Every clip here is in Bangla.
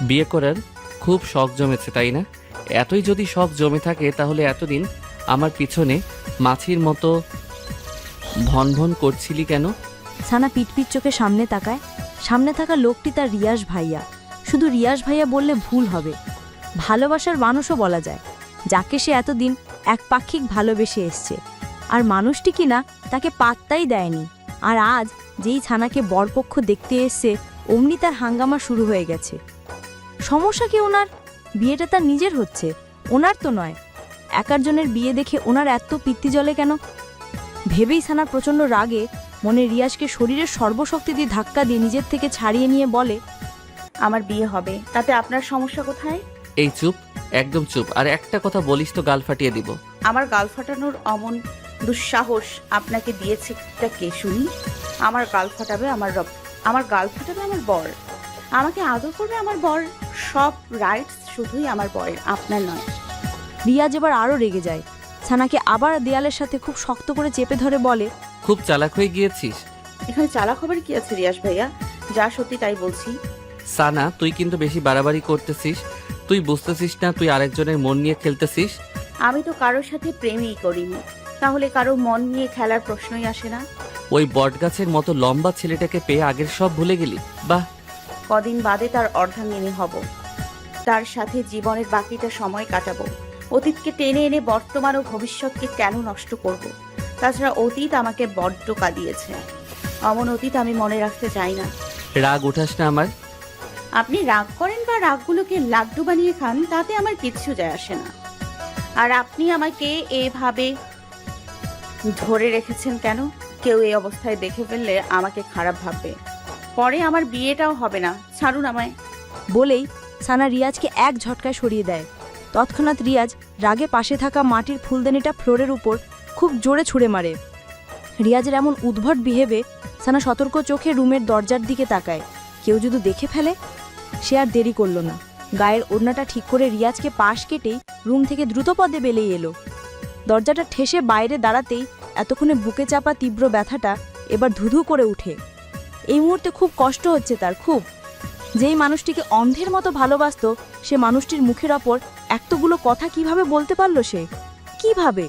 বিয়ে করার খুব শখ জমেছে তাই না? এতই যদি শখ জমে থাকে তাহলে এতদিন আমার পিছনে মাছির মতো ভন ভন করছিলি কেন? সানা পিটপিট চোখে সামনে তাকায়। সামনে থাকা লোকটি তার রিয়াজ ভাইয়া। শুধু রিয়াজ ভাইয়া বললে ভুল হবে, ভালোবাসার মানুষও বলা যায়, যাকে সে এতদিন একপাক্ষিক ভালোবেসে এসছে। আর মানুষটি কিনা তাকে পাত্তাই দেয়নি। আর আজ যেই ছানাকে বরপক্ষ দেখতে এসছে অমনি তার হাঙ্গামা শুরু হয়ে গেছে। সমস্যা কি ওনার? বিয়েটা তার নিজের হচ্ছে, ওনার তো নয়। একার জনের বিয়ে দেখে ওনার এত পিত্তি জ্বলে কেন? ভেবেই ছানার প্রচণ্ড রাগে মনে রিয়াজকে শরীরের সর্বশক্তি দিয়ে ধাক্কা দিয়ে নিজের থেকে ছাড়িয়ে নিয়ে বলে, আমার বিয়ে হবে, তাতে আপনার সমস্যা কোথায়? এই চুপ, একদম চুপ। আর একটা কথা বলিস তো গাল ফাটিয়ে দিব। আমার গাল ফাটানোর অমন দুঃসাহস আপনাকে দিয়েছে কে শুনি? আমার গাল ফাটাবে আমার গাল ফাটাবে আমার বর, আমাকে আদর করবে আমার বর। সব রাইটস শুধুই আমার বরের, আপনার নয়। রিয়াজ এবার আরও রেগে যায়। ছানাকে আবার দেয়ালের সাথে খুব শক্ত করে চেপে ধরে বলে, খুব চালাক হয়ে গিয়েছিস। এখানে চালা খবর কি আছে রিয়াজ ভাইয়া? যা সত্যি তাই বলছি। সানা, তুই কিন্তু বেশি বাড়াবাড়ি করতেছিস। তুই বুঝতেছিস না তুই আরেকজনের মন নিয়ে খেলতেছিস? আমি তো কারোর সাথে প্রেমই করিনি, তাহলে কারো মন নিয়ে খেলার প্রশ্নই আসে না। ওই বটগাছের মতো লম্বা ছেলেটাকে পেয়ে আগের সব ভুলে গেলি? বাহ! কদিন বাদে তার অর্ধাঙ্গিনী হব, তার সাথে জীবনের বাকিটা সময় কাটাবো। অতীতকে টেনে এনে বর্তমান ও ভবিষ্যৎকে কেন নষ্ট করব? তাছাড়া অতীত আমাকে বড্ড কাঁদিয়েছে। অমন অতীত আমি মনে রাখতে চাই না। রাগ উঠাস না আমার। আপনি রাগ করেন বা রাগগুলোকে লাড্ডু বানিয়ে খান, তাতে আমার কিচ্ছু যায় আসে না। আর আপনি আমাকে এভাবে ধরে রেখেছেন কেন? কেউ এই অবস্থায় দেখে ফেললে আমাকে খারাপ ভাববে, পরে আমার বিয়েটাও হবে না। ছাড়ুন আমায়। বলেই সানা রিয়াজকে এক ঝটকায় সরিয়ে দেয়। তৎক্ষণাৎ রিয়াজ রাগে পাশে থাকা মাটির ফুলদানিটা ফ্লোরের উপর খুব জোরে ছুঁড়ে মারে। রিয়াজের এমন উদ্ভট বিহেভে সানা সতর্ক চোখে রুমের দরজার দিকে তাকায়, কেউ যদি দেখে ফেলে। সে আর দেরি করল না, গায়ের ওড়নাটা ঠিক করে রিয়াজকে পাশ কেটেই রুম থেকে দ্রুত পদে বেরিয়ে এলো। দরজাটা ঠেসে বাইরে দাঁড়াতেই এতক্ষণে বুকে চাপা তীব্র ব্যথাটা এবার ধুধু করে উঠে। এই মুহূর্তে খুব কষ্ট হচ্ছে তার, খুব। যেই মানুষটিকে অন্ধের মতো ভালোবাসত সে মানুষটির মুখের ওপর এতগুলো কথা কিভাবে বলতে পারল সে? কিভাবে?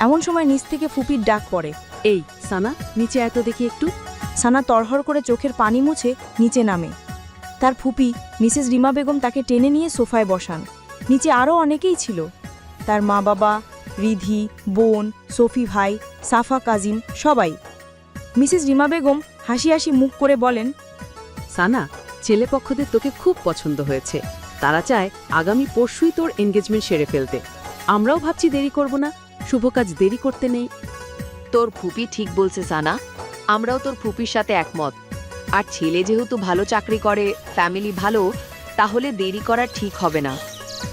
এমন সময় নিচ থেকে ফুপির ডাক পড়ে, এই সানা, নিচে এত দেখি একটু। সানা তরহর করে চোখের পানি মুছে নিচে নামে। তার ফুপি মিসেস রিমা বেগম তাকে টেনে নিয়ে সোফায় বসান। নিচে আরও অনেকেই ছিল, তার মা বাবা, রিধি, বোন, সফি ভাই, সাফা কাজিন, সবাই। মিসেস রিমা বেগম হাসি হাসি মুখ করে বলেন, সানা, ছেলেপক্ষদের তোকে খুব পছন্দ হয়েছে। তারা চায় আগামী পরশুই তোর এনগেজমেন্ট সেরে ফেলতে। আমরাও ভাবছি দেরি করব না, শুভ কাজ দেরি করতে নেই। তোর ফুপি ঠিক বলছে সানা, আমরাও তোর ফুপির সাথে একমত। আর ছেলে যেহেতু ভালো চাকরি করে, ফ্যামিলি ভালো, তাহলে দেরি করা ঠিক হবে না।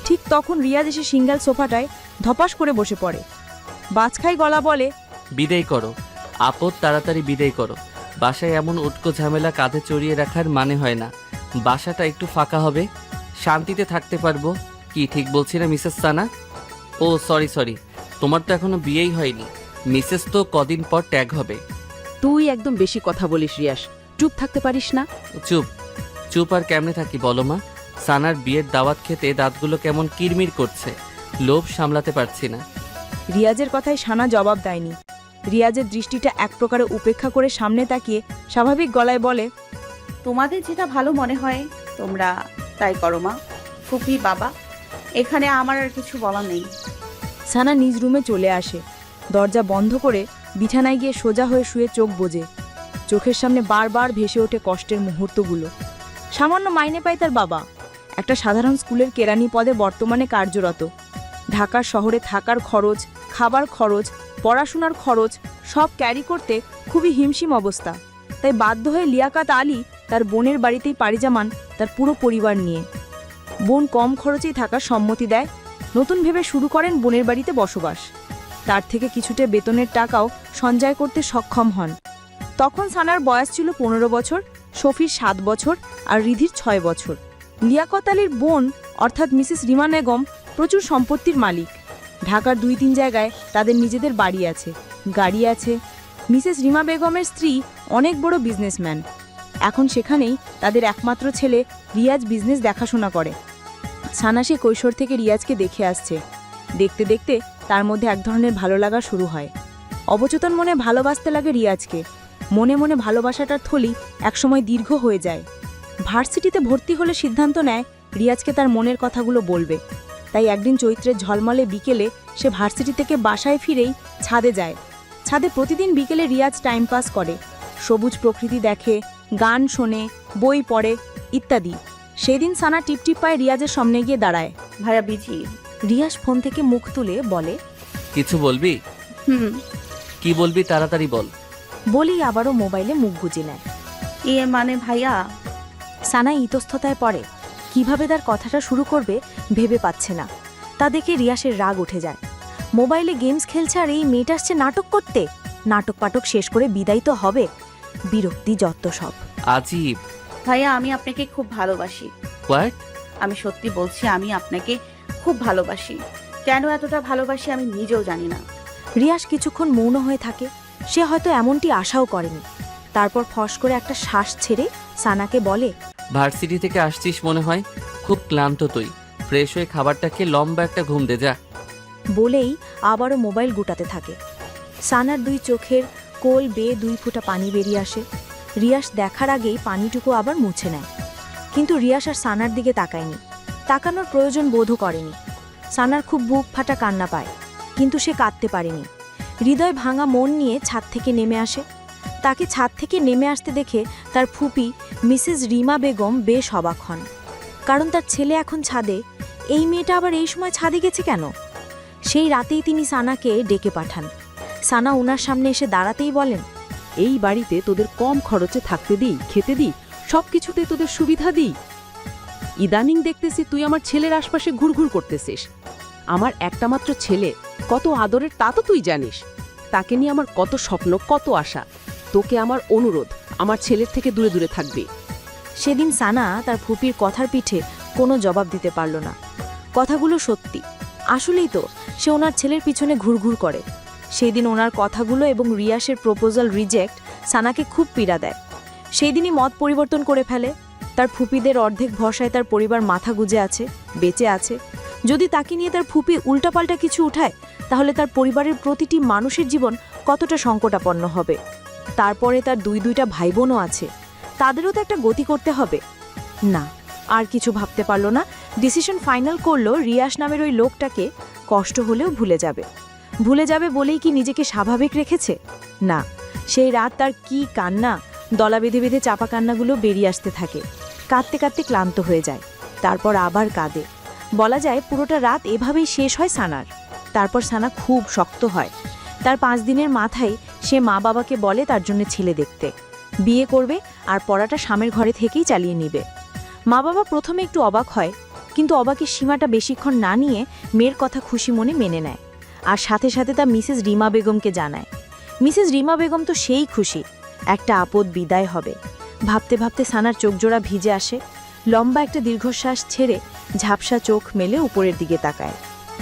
ঠিক তখন রিয়াজ এসে সিঙ্গেল সোফাটায় ধপাস করে বসে পড়ে। বাজখাই গলা বলে, বিদায় করো আপদ, তাড়াতাড়ি বিদায় করো। বাসায় এমন উটকো ঝামেলা কাঁধে চড়িয়ে রাখার মানে হয় না। বাসাটা একটু ফাঁকা হবে, শান্তিতে থাকতে পারবো। কি ঠিক বলছি না মিসেস সানা? ও সরি, তোমার তো এখনো বিয়েই হয়নি। মিসেস তো কদিন পর ট্যাগ হবে। তুই একদম বেশি কথা বলিস রিয়াস, চুপ থাকতে পারিস না? চুপ চুপ আর কেমনে থাকি বলো মা? সানার বিয়ের দাওয়াত খেতে দাঁতগুলো কেমন কিরমির করছে, লোভ সামলাতে পারছি না। রিয়াজের কথায় সানা জবাব দেয়নি। রিয়াজের দৃষ্টিটা এক প্রকারে উপেক্ষা করে সামনে তাকিয়ে স্বাভাবিক গলায় বলে, তোমাদের যেটা ভালো মনে হয় তোমরা তাই করো মা। ফুপি, বাবা, এখানে আমার আর কিছু বলার নেই। সানা নিজ রুমে চলে আসে। দরজা বন্ধ করে বিছানায় গিয়ে সোজা হয়ে শুয়ে চোখ বোজে। চোখের সামনে বারবার ভেসে ওঠে কষ্টের মুহূর্তগুলো। সামান্য মাইনে পায় তার বাবা, একটা সাধারণ স্কুলের কেরানি পদে বর্তমানে কার্যরত। ঢাকার শহরে থাকার খরচ, খাবার খরচ, পড়াশোনার খরচ সব ক্যারি করতে খুবই হিমশিম অবস্থা। তাই বাধ্য হয়ে লিয়াকাত আলী তার বোনের বাড়িতেই পাড়ি জমান তার পুরো পরিবার নিয়ে। বোন কম খরচেই থাকার সম্মতি দেয়। নতুন ভেবে শুরু করেন বোনের বাড়িতে বসবাস। তার থেকে কিছুটা বেতনের টাকাও সঞ্চয় করতে সক্ষম হন। তখন সানার বয়স ছিল 15 বছর, শফির 7 বছর আর রিধির 6 বছর। লিয়াকত আলীর বোন অর্থাৎ মিসেস রিমা বেগম প্রচুর সম্পত্তির মালিক। ঢাকার 2-3 জায়গায় তাদের নিজেদের বাড়ি আছে, গাড়ি আছে। মিসেস রিমা বেগমের স্ত্রী অনেক বড় বিজনেসম্যান। এখন সেখানেই তাদের একমাত্র ছেলে রিয়াজ বিজনেস দেখাশোনা করে। সানা সে কৈশোর থেকে রিয়াজকে দেখে আসছে। দেখতে দেখতে তার মধ্যে এক ধরনের ভালো লাগা শুরু হয়। অবচেতন মনে ভালোবাসতে লাগে রিয়াজকে। মনে মনে ভালোবাসাটার থলি একসময় দীর্ঘ হয়ে যায়। ভার্সিটিতে ভর্তি হলে সিদ্ধান্ত নেয় রিয়াজকে তার মনের কথাগুলো বলবে। তাই একদিন চৈত্রের ঝলমলে বিকেলে সে ভার্সিটি থেকে বাসায় ফিরেই ছাদে যায়। ছাদে প্রতিদিন বিকেলে রিয়াজ টাইম পাস করে, সবুজ প্রকৃতি দেখে, গান শোনে, বই পড়ে ইত্যাদি। সেদিন সানা টিপটিপ পায়ে রিয়াজের সামনে গিয়ে দাঁড়ায়। ভাইয়া বিজি। রিয়াজ ফোন থেকে মুখ তুলে বলে, কিছু বলবি? কি বলবি তাড়াতাড়ি বল। বলেই আবারও মোবাইলে মুখ গুজে নেয়। মানে ভাইয়া। সানা ইতস্ততায় পড়ে। কিভাবে তার কথাটা শুরু করবে ভেবে পাচ্ছে না। তা দেখে রিয়াসের রাগ উঠে যায়। মোবাইলে গেমস খেলছে আর এই মেয়েটা আসছে নাটক করতে। নাটক পাটক শেষ করে বিদায় তো হবে। বিরক্তি যত সব। আজীব। ভাইয়া আমি আপনাকে খুব ভালোবাসি। হোয়াট? আমি সত্যি বলছি, আমি আপনাকে খুব ভালোবাসি। কেন এতটা ভালোবাসি আমি নিজেও জানি না। রিয়াস কিছুক্ষণ মৌন হয়ে থাকে। সে হয়তো এমনটি আশাও করেনি। তারপর ফস করে একটা শ্বাস ছেড়ে সানাকে বলে, ভার্সিটি থেকে আসছিস মনে হয়, খুব ক্লান্ত তুই। ফ্রেশ হয়ে খাবারটা খেয়ে লম্বা একটা ঘুম দে যা। বলেই আবারও মোবাইল গুটাতে থাকে। সানার দুই চোখের কোল বেয়ে 2 ফোঁটা পানি বেরিয়ে আসে। রিয়াস দেখার আগেই পানিটুকু আবার মুছে নেয়। কিন্তু রিয়াস আর সানার দিকে তাকায়নি। তাকানোর প্রয়োজন বোধও করেনি। সানার খুব বুক ফাটা কান্না পায়, কিন্তু সে কাঁদতে পারেনি। হৃদয় ভাঙা মন নিয়ে ছাদ থেকে নেমে আসে। তাকে ছাদ থেকে নেমে আসতে দেখে তার ফুপি মিসেস রিমা বেগম বেশ অবাক হন। কারণ তার ছেলে এখন ছাদে, এই মেয়েটা আবার এই সময় ছাদে গেছে কেন? সেই রাতেই তিনি সানাকে ডেকে পাঠান। সানা ওনার সামনে এসে দাঁড়াতেই বলেন, এই বাড়িতে তোদের কম খরচে থাকতে দিই, খেতে দিই, সব কিছুতে তোদের সুবিধা দিই। ইদানিং দেখতেছি তুই আমার ছেলের আশপাশে ঘুরঘুর করতেছিস। আমার একটা মাত্র ছেলে, কত আদরের তা তো তুই জানিস। তাকে নিয়ে আমার কত স্বপ্ন, কত আশা। তোকে আমার অনুরোধ, আমার ছেলের থেকে দূরে দূরে থাকবি। সেদিন সানা তার ফুপির কথার পিঠে কোনো জবাব দিতে পারল না। কথাগুলো সত্যি। আসলেই তো সে ওনার ছেলের পিছনে ঘুরঘুর করে। সেই দিন ওনার কথাগুলো এবং রিয়াসের প্রপোজাল রিজেক্ট সানাকে খুব পীড়া দেয়। সেই দিনই মত পরিবর্তন করে ফেলে। তার ফুপিদের অর্ধেক ভরসায় তার পরিবার মাথা গুজে আছে, বেঁচে আছে। যদি তাকে নিয়ে তার ফুপি উল্টাপাল্টা কিছু উঠায়, তাহলে তার পরিবারের প্রতিটি মানুষের জীবন কতটা সংকটাপন্ন হবে। তারপরে তার দুইটা ভাই বোনও আছে, তাদেরও তো একটা গতি করতে হবে। না, আর কিছু ভাবতে পারল না। ডিসিশন ফাইনাল করলো রিয়াস নামের ওই লোকটাকে কষ্ট হলেও ভুলে যাবে। ভুলে যাবে বলেই কি নিজেকে স্বাভাবিক রেখেছে? না, সেই রাত তার কি কান্না, দলা বেঁধে বেঁধে চাপা কান্নাগুলো বেরিয়ে আসতে থাকে। কাঁদতে কাঁদতে ক্লান্ত হয়ে যায়, তারপর আবার কাঁদে। বলা যায় পুরোটা রাত এভাবেই শেষ হয় সানার। তারপর সানা খুব শক্ত হয়। তার 5 দিনের মাথায় সে মা বাবাকে বলে তার জন্য ছেলে দেখতে, বিয়ে করবে আর পড়াটা স্বামীর ঘরে থেকেই চালিয়ে নিবে। মা বাবা প্রথমে একটু অবাক হয়, কিন্তু অবাকের সীমাটা বেশিক্ষণ না নিয়ে মেয়ের কথা খুশি মনে মেনে নেয়। আর সাথে সাথে তা মিসেস রিমা বেগমকে জানায়। মিসেস রিমা বেগম তো সেই খুশি, একটা আপদ বিদায় হবে। ভাবতে ভাবতে সানার চোখজোড়া ভিজে আসে। লম্বা একটা দীর্ঘশ্বাস ছেড়ে ঝাপসা চোখ মেলে উপরের দিকে তাকায়।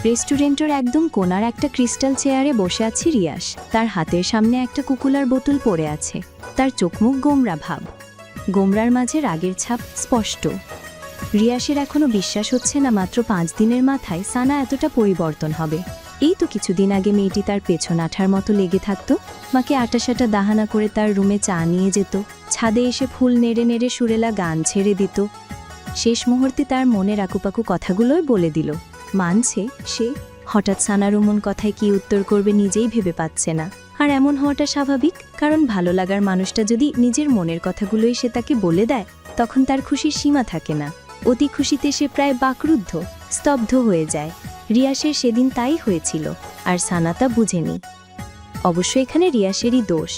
রেস্টুরেন্টের একদম কোণার একটা ক্রিস্টাল চেয়ারে বসে আছে রিয়াস। তার হাতের সামনে একটা কুকুলার বোতল পড়ে আছে। তার চোখমুখ গোমরা ভাব, গোমরার মাঝে রাগের ছাপ স্পষ্ট। রিয়াসের এখনো বিশ্বাস হচ্ছে না মাত্র 5 দিনের মাথায় সানা এতটা পরিবর্তন হবে। এই তো কিছুদিন আগে মেয়েটি তার পেছন আঠার মতো লেগে থাকতো, মাকে আটাসাটা দাহানা করে তার রুমে চা নিয়ে যেত, ছাদে এসে ফুল নেড়ে নেড়ে সুরেলা গান ছেড়ে দিত। শেষ মুহূর্তে তার মনের আকুপাকু কথাগুলোই বলে দিল। মানছে সে। হঠাৎ সানার উমন কথায় কি উত্তর করবে নিজেই ভেবে পাচ্ছে না। আর এমন হওয়াটা স্বাভাবিক, কারণ ভালো লাগার মানুষটা যদি নিজের মনের কথাগুলোই সে তাকে বলে দেয়, তখন তার খুশির সীমা থাকে না। অতি খুশিতে সে প্রায় বাকরুদ্ধ, স্তব্ধ হয়ে যায়। রিয়াসের সেদিন তাই হয়েছিল, আর সানা তা বুঝেনি। অবশ্য এখানে রিয়াসেরই দোষ।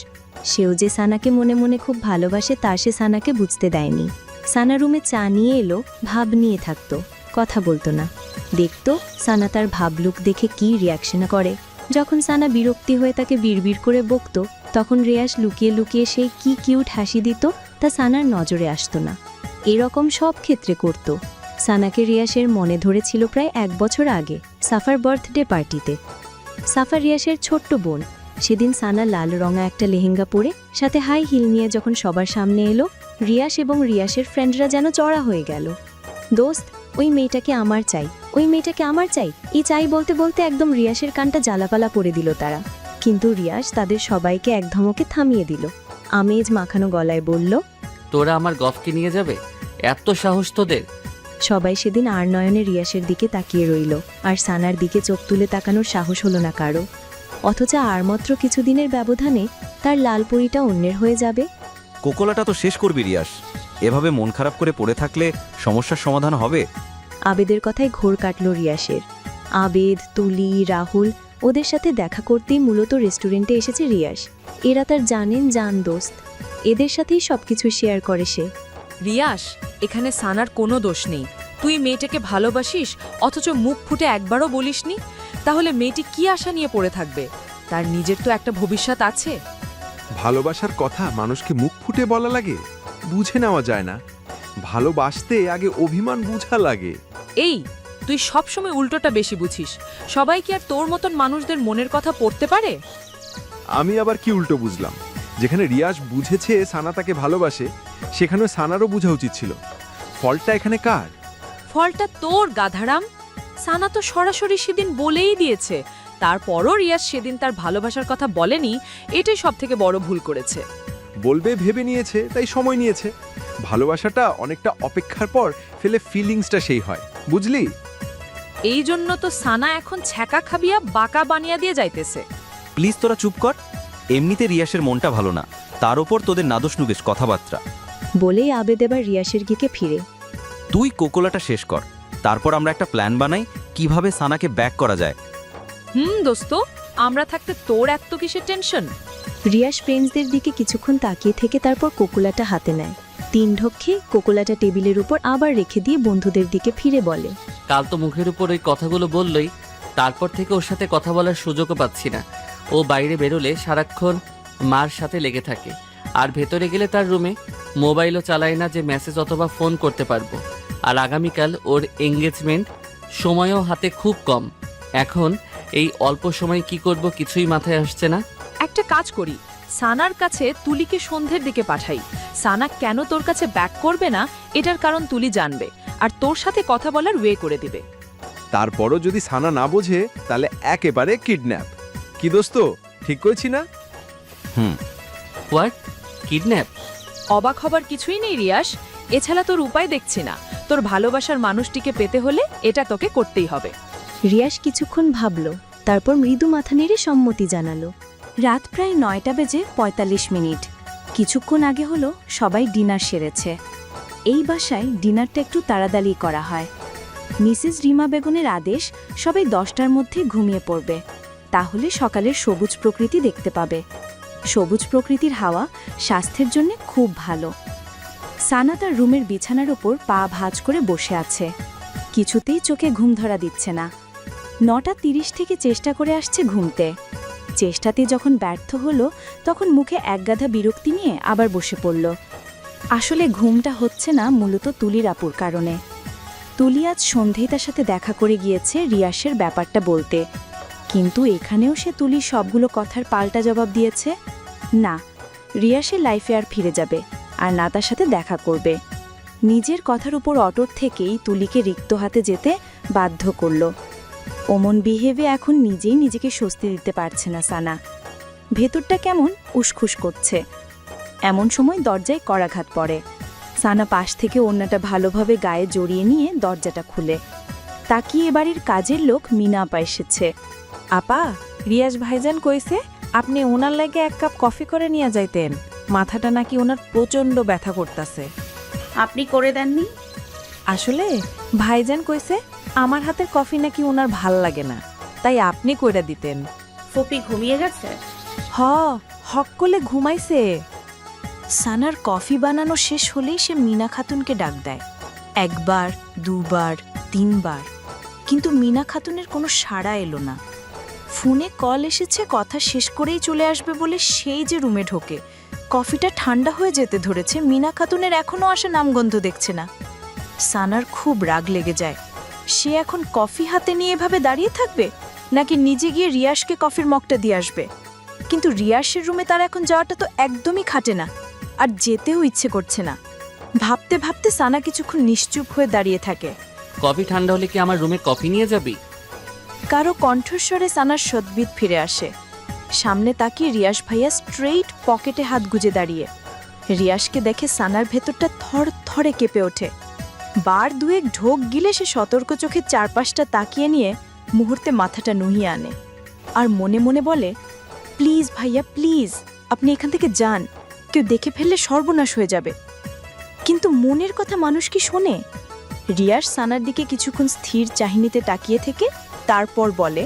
সেও যে সানাকে মনে মনে খুব ভালোবাসে তা সে সানাকে বুঝতে দেয়নি। সানা রুমে চা নিয়ে এলো, ভাব নিয়ে থাকতো, কথা বলতো না। দেখতো সানা তার ভাবলুক দেখে কি রিয়াকশন করে। যখন সানা বিরক্তি হয়ে তাকে বিড়বিড় করে বকতো, তখন রিয়াস লুকিয়ে লুকিয়ে সেই কি কিউট হাসি দিত, তা সানার নজরে আসতো না। এরকম সব ক্ষেত্রে করত। সানাকে রিয়াসের মনে ধরেছিল প্রায় 1 বছর আগে সাফার বার্থডে পার্টিতে। সাফা রিয়াসের ছোট্ট বোন। সেদিন সানা লাল রঙা একটা লেহেঙ্গা পরে সাথে হাই হিল নিয়ে যখন সবার সামনে এলো, রিয়াস এবং রিয়াসের ফ্রেন্ডরা যেন চড়া হয়ে গেল। দোস্ত, ওই মেয়েটাকে আমার চাই, ওই মেয়েটাকে আমার চাই, এই চাই বলতে বলতে একদম রিয়াসের কানটা জ্বালাপালা করে দিল তারা। কিন্তু রিয়াস তাদের সবাইকে এক ধমকে থামিয়ে দিল। আমেজ মাখানো গলায় বলল, তোরা আমার গফকে নিয়ে যাবে? এত সাহস তোদের? সবাই সেদিন আর নয়নে রিয়াসের দিকে তাকিয়ে রইল, আর সানার দিকে চোখ তুলে তাকানোর সাহস হলো না কারো। অথচ আর মাত্র কিছুদিনের ব্যবধানে তার লালপরিটা অন্যের হয়ে যাবে। কোকোলাটা তো শেষ করবি রিয়াস, এভাবে মন খারাপ করে পড়ে থাকলে সমস্যার সমাধান হবে? আবেদের কথায় ঘোর কাটল রিয়াসের। আবেদ, তুলি, রাহুল ওদের সাথে দেখা করতেই মূলত রেস্টুরেন্টে এসেছে রিয়াস। এরা তার জান দোস্ত, এদের সাথেই সবকিছু শেয়ার করে সে। রিয়াস, এখানে সানার কোনো দোষ নেই। তুই মেয়েটাকে ভালোবাসিস অথচ মুখ ফুটে একবারও বলিসনি, তাহলে মেয়েটি কি আশা নিয়ে পড়ে থাকবে? তার নিজের তো একটা ভবিষ্যৎ আছে। ভালোবাসার কথা মানুষকে মুখ ফুটে বলা লাগে, বুঝে নেওয়া যায় না। ভালোবাসতে আগে অভিমান বুঝা লাগে। এই, তুই সবসময় উল্টোটা বেশি বুঝিস। সবাই কি আর তোর মতন মানুষদের মনের কথা পড়তে পারে? আমি আবার কি উল্টো বুঝলাম? যেখানে রিয়াজ বুঝেছে সানা তাকে ভালোবাসে, সেখানে সানারও বোঝা উচিত ছিল। ফলটা এখানে কার? ফলটা তোর, গাধারাম। সানা তো সরাসরি সেদিন বলেই দিয়েছে, তারপরও রিয়াজ সেদিন তার ভালোবাসার কথা বলেনি। এটাই সবথেকে বড় ভুল করেছে। বলবে ভেবে নিয়েছে, তাই সময় নিয়েছে। ভালোবাসাটা অনেকটা অপেক্ষার পর ফেলে ফিলিংসটা সেই হয়, বুঝলি? এই জন্য তো সানা এখন ছ্যাঁকা খাবিয়া বাঁকা বানিয়া দিয়ে যাইতেছে। প্লিজ তোরা চুপ কর। এমনিতে রিয়াসের মনটা ভালো না, তার ওপর তোদের নাদোষ নুগেশ কথাবার্তা। বলেই আবেদ এবার রিয়াসের দিকে ফিরে, তুই কোকোলাটা শেষ কর, তারপর আমরা একটা প্ল্যান বানাই কিভাবে সানাকে ব্যাক করা যায়। দোস্ত, আমরা থাকতে তোর এত কিসের টেনশন? রিয়াস ফ্রেন্ডসদের দিকে কিছুক্ষণ তাকিয়ে থেকে তারপর কোকুলাটা হাতে নেয়। 3 ঢোক খেয়ে কোকুলাটা টেবিলের উপর আবার রেখে দিয়ে বন্ধুদের দিকে ফিরে বলে, কাল তো মুখের উপর ওই কথাগুলো বললই, তারপর থেকে ওর সাথে কথা বলার সুযোগও পাচ্ছি না। ও বাইরে বেরোলে সারাক্ষণ মার সাথে লেগে থাকে, আর ভেতরে গেলে তার রুমে মোবাইলও চালায় না যে মেসেজ অথবা ফোন করতে পারবো। আর আগামীকাল ওর এঙ্গেজমেন্ট, সময়ও হাতে খুব কম। এখন এই অল্প সময় কি করব কিছুই মাথায় আসছে না। একটা কাজ করি, সানার কাছে তুলিকে সন্ধ্যের দিকে পাঠাই। সানা কেন তোর কাছে ব্যাক করবে না এটার কারণ তুলি জানবে, আর তোর সাথে কথা বলার ওয়ে করে দিবে। তারপরও যদি সানা না বোঝে, তাহলে একেবারে কিডন্যাপ। কি দোস্ত, ঠিক করেছি না? হোয়াট? কিডন্যাপ? অবাক হবার কিছুই নেই রিয়াস, এছাড়া তোর উপায় দেখছি না। তোর ভালোবাসার মানুষটিকে পেতে হলে এটা তোকে করতেই হবে। রিয়াস কিছুক্ষণ ভাবল, তারপর মৃদু মাথা নেড়ে সম্মতি জানালো। রাত প্রায় 9:45। কিছুক্ষণ আগে হলো সবাই ডিনার সেরেছে। এই বাসায় ডিনারটা একটু তাড়াতাড়ি করা হয়। মিসেস রিমা বেগমের আদেশ সবাই 10টার মধ্যে ঘুমিয়ে পড়বে, তাহলে সকালের সবুজ প্রকৃতি দেখতে পাবে। সবুজ প্রকৃতির হাওয়া স্বাস্থ্যের জন্য খুব ভালো। সানা তার রুমের বিছানার ওপর পা ভাঁজ করে বসে আছে, কিছুতেই চোখে ঘুম ধরা দিচ্ছে না। 9:30 থেকে চেষ্টা করে আসছে ঘুমতে। চেষ্টাতে যখন ব্যর্থ হলো, তখন মুখে একগাদা বিরক্তি নিয়ে আবার বসে পড়ল। আসলে ঘুমটা হচ্ছে না মূলত তুলির আপুর কারণে। তুলি আজ সন্ধেই তার সাথে দেখা করে গিয়েছে রিয়াসের ব্যাপারটা বলতে, কিন্তু এখানেও সে তুলির সবগুলো কথার পাল্টা জবাব দিয়েছে। না, রিয়াসের লাইফে আর ফিরে যাবে, আর না তার সাথে দেখা করবে। নিজের কথার উপর অটট থেকেই তুলিকে রিক্ত হাতে যেতে বাধ্য করল। ওমন বিহেভে এখন নিজেই নিজেকে স্বস্তি দিতে পারছে না সানা। ভেতরটা কেমন উসখুস করছে। এমন সময় দরজায় করাঘাত পড়ে। সানা পাশ থেকে ওড়নাটা ভালোভাবে গায়ে জড়িয়ে নিয়ে দরজাটা খুলে তাকিয়ে বাড়ির কাজের লোক মিনা আপা এসেছে। আপা, রিয়াজ ভাইজান কইছে আপনি ওনার লাগে 1 কাপ কফি করে নিয়ে যাইতেন। মাথাটা নাকি ওনার প্রচণ্ড ব্যথা করতেছে। আপনি করে দেননি? আসলে ভাইজান কইছে আমার হাতের কফি নাকি ওনার ভাল লাগে না, তাই আপনি কইরা দিতেন। ফুপি ঘুমিয়ে গেছে? হক করলে ঘুমাইছে। সানার কফি বানানো শেষ হলেই সে মিনা খাতুনকে ডাক দেয়। 1 বার, 2 বার, 3 বার, কিন্তু মিনা খাতুনের কোনো সাড়া এলো না। ফোনে কল এসেছে কথা শেষ করেই চলে আসবে বলে সেই যে রুমে ঢোকে, কফিটা ঠান্ডা হয়ে যেতে ধরেছে। মিনা খাতুনের এখনও আসা নামগন্ধ দেখছে না। সানার খুব রাগ লেগে যায়। সে এখন কফি হাতে নিয়ে এভাবে দাঁড়িয়ে থাকবে, নাকি নিজে গিয়ে রিয়াসকে কফির মগটা দিয়ে আসবে? কিন্তু রিয়াসের রুমে তার এখন যাওয়াটা তো একদমই খাটে না, আর যেতেও ইচ্ছে করছে না। ভাবতে ভাবতে সানা কিছুক্ষণ নিশ্চুপ হয়ে দাঁড়িয়ে থাকে। কফি ঠান্ডা হলে কি আমার রুমে কফি নিয়ে যাবি? কারো কণ্ঠস্বরে সানার সদ্বিদ ফিরে আসে। সামনে তাকিয়ে রিয়াস ভাইয়া স্ট্রেইট পকেটে হাত গুজে দাঁড়িয়ে। রিয়াসকে দেখে সানার ভেতরটা থর থরে কেঁপে ওঠে। বার দুয়েক ঢোক গিলে সে সতর্ক চোখে চারপাশটা তাকিয়ে নিয়ে মুহূর্তে মাথাটা নুহিয়ে আনে আর মনে মনে বলে, প্লিজ ভাইয়া প্লিজ, আপনি এখান থেকে যান, কেউ দেখে ফেললে সর্বনাশ হয়ে যাবে। কিন্তু মনের কথা মানুষ কি শোনে? রিয়াস সানার দিকে কিছুক্ষণ স্থির চাহনিতে তাকিয়ে থেকে তারপর বলে,